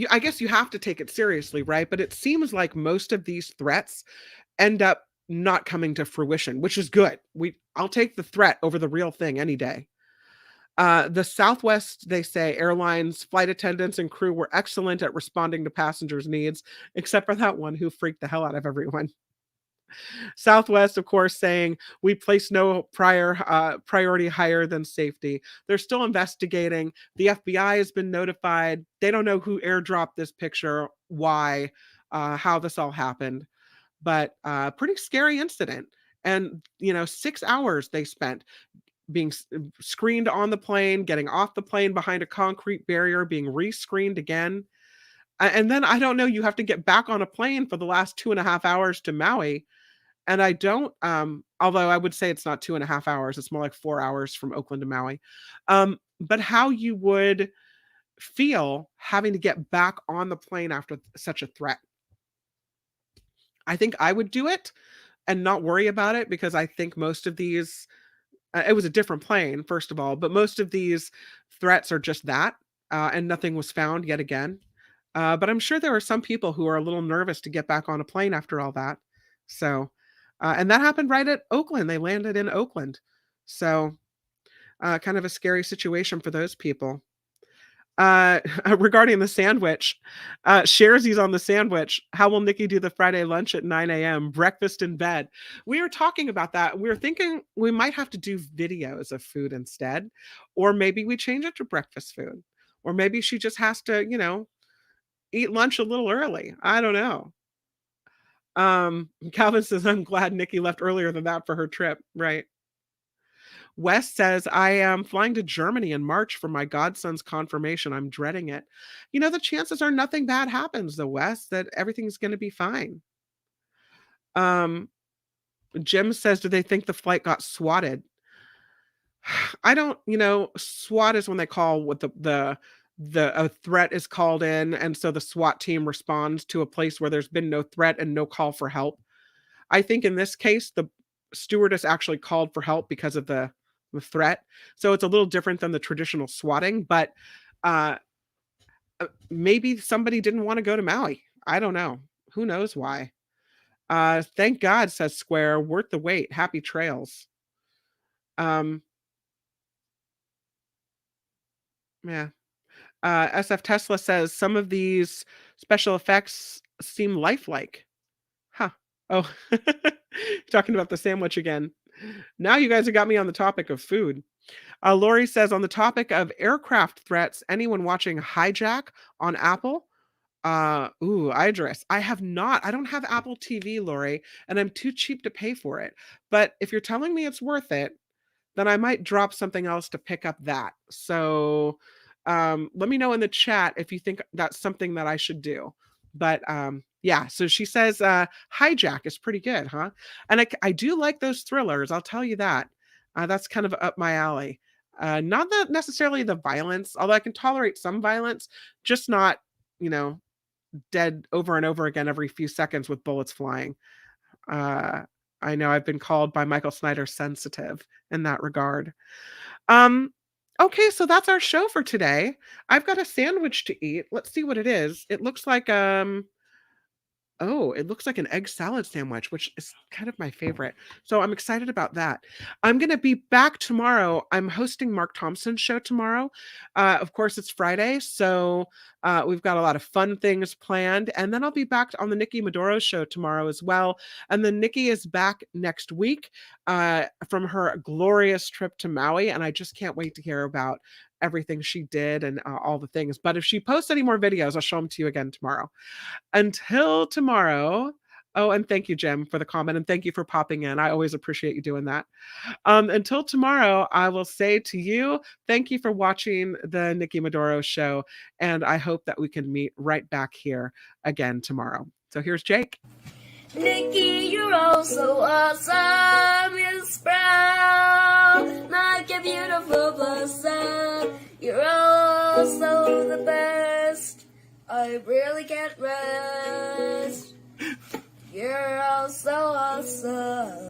I guess you have to take it seriously, right? But it seems like most of these threats end up not coming to fruition, which is good. I'll take the threat over the real thing any day. The Southwest, they say, Airlines flight attendants and crew were excellent at responding to passengers' needs, except for that one who freaked the hell out of everyone. Southwest, of course, saying we place no priority higher than safety. They're still investigating. The FBI has been notified. They don't know who airdropped this picture, why, how this all happened. But pretty scary incident. And, 6 hours they spent being screened on the plane, getting off the plane behind a concrete barrier, being re-screened again. And then I don't know, you have to get back on a plane for the last 2.5 hours to Maui. And I don't, although I would say it's not 2.5 hours, it's more like 4 hours from Oakland to Maui. But how you would feel having to get back on the plane after such a threat. I think I would do it and not worry about it because I think most of these, it was a different plane, first of all, but most of these threats are just that, and nothing was found yet again. But I'm sure there are some people who are a little nervous to get back on a plane after all that. So, and that happened right at Oakland. They landed in Oakland. So, kind of a scary situation for those people. Regarding the sandwich, Sharesies on the sandwich. How will Nikki do the Friday lunch at 9 a.m.? Breakfast in bed. We were talking about that. We were thinking we might have to do videos of food instead, or maybe we change it to breakfast food, or maybe she just has to, eat lunch a little early. I don't know. Calvin says, I'm glad Nikki left earlier than that for her trip. Right. Wes says, I am flying to Germany in March for my godson's confirmation. I'm dreading it. The chances are nothing bad happens, though, Wes, that everything's going to be fine. Jim says, do they think the flight got swatted? I don't, SWAT is when they call what a threat is called in. And so the SWAT team responds to a place where there's been no threat and no call for help. I think in this case, the stewardess actually called for help because of the threat. So it's a little different than the traditional swatting, but maybe somebody didn't want to go to Maui. I don't know. Who knows why? Thank God, says Square. Worth the wait. Happy trails. Yeah. SF Tesla says some of these special effects seem lifelike. Huh. Oh, talking about the sandwich again. Now you guys have got me on the topic of food. Lori says, on the topic of aircraft threats, anyone watching Hijack on Apple? Idris. I don't have Apple TV, Lori, and I'm too cheap to pay for it. But if you're telling me it's worth it, then I might drop something else to pick up that. So let me know in the chat if you think that's something that I should do. But yeah, so she says Hijack is pretty good, huh? And I do like those thrillers, I'll tell you that. That's kind of up my alley. Not that necessarily the violence, although I can tolerate some violence, just not, dead over and over again every few seconds with bullets flying. I know I've been called by Michael Snyder sensitive in that regard. Okay, so that's our show for today. I've got a sandwich to eat. Let's see what it is. It looks like it looks like an egg salad sandwich, which is kind of my favorite. So I'm excited about that. I'm going to be back tomorrow. I'm hosting Mark Thompson's show tomorrow. Of course, it's Friday, so we've got a lot of fun things planned. And then I'll be back on the Nikki Maduro show tomorrow as well. And then Nikki is back next week from her glorious trip to Maui. And I just can't wait to hear about everything she did and all the things. But if she posts any more videos, I'll show them to you again tomorrow. Until tomorrow. Oh, and thank you, Jim, for the comment. And thank you for popping in. I always appreciate you doing that. Until tomorrow, I will say to you, thank you for watching the Nikki Maduro show. And I hope that we can meet right back here again tomorrow. So here's Jake. Nikki, you're all so awesome. You're sprout like a beautiful blossom. You're also the best. I really can't rest.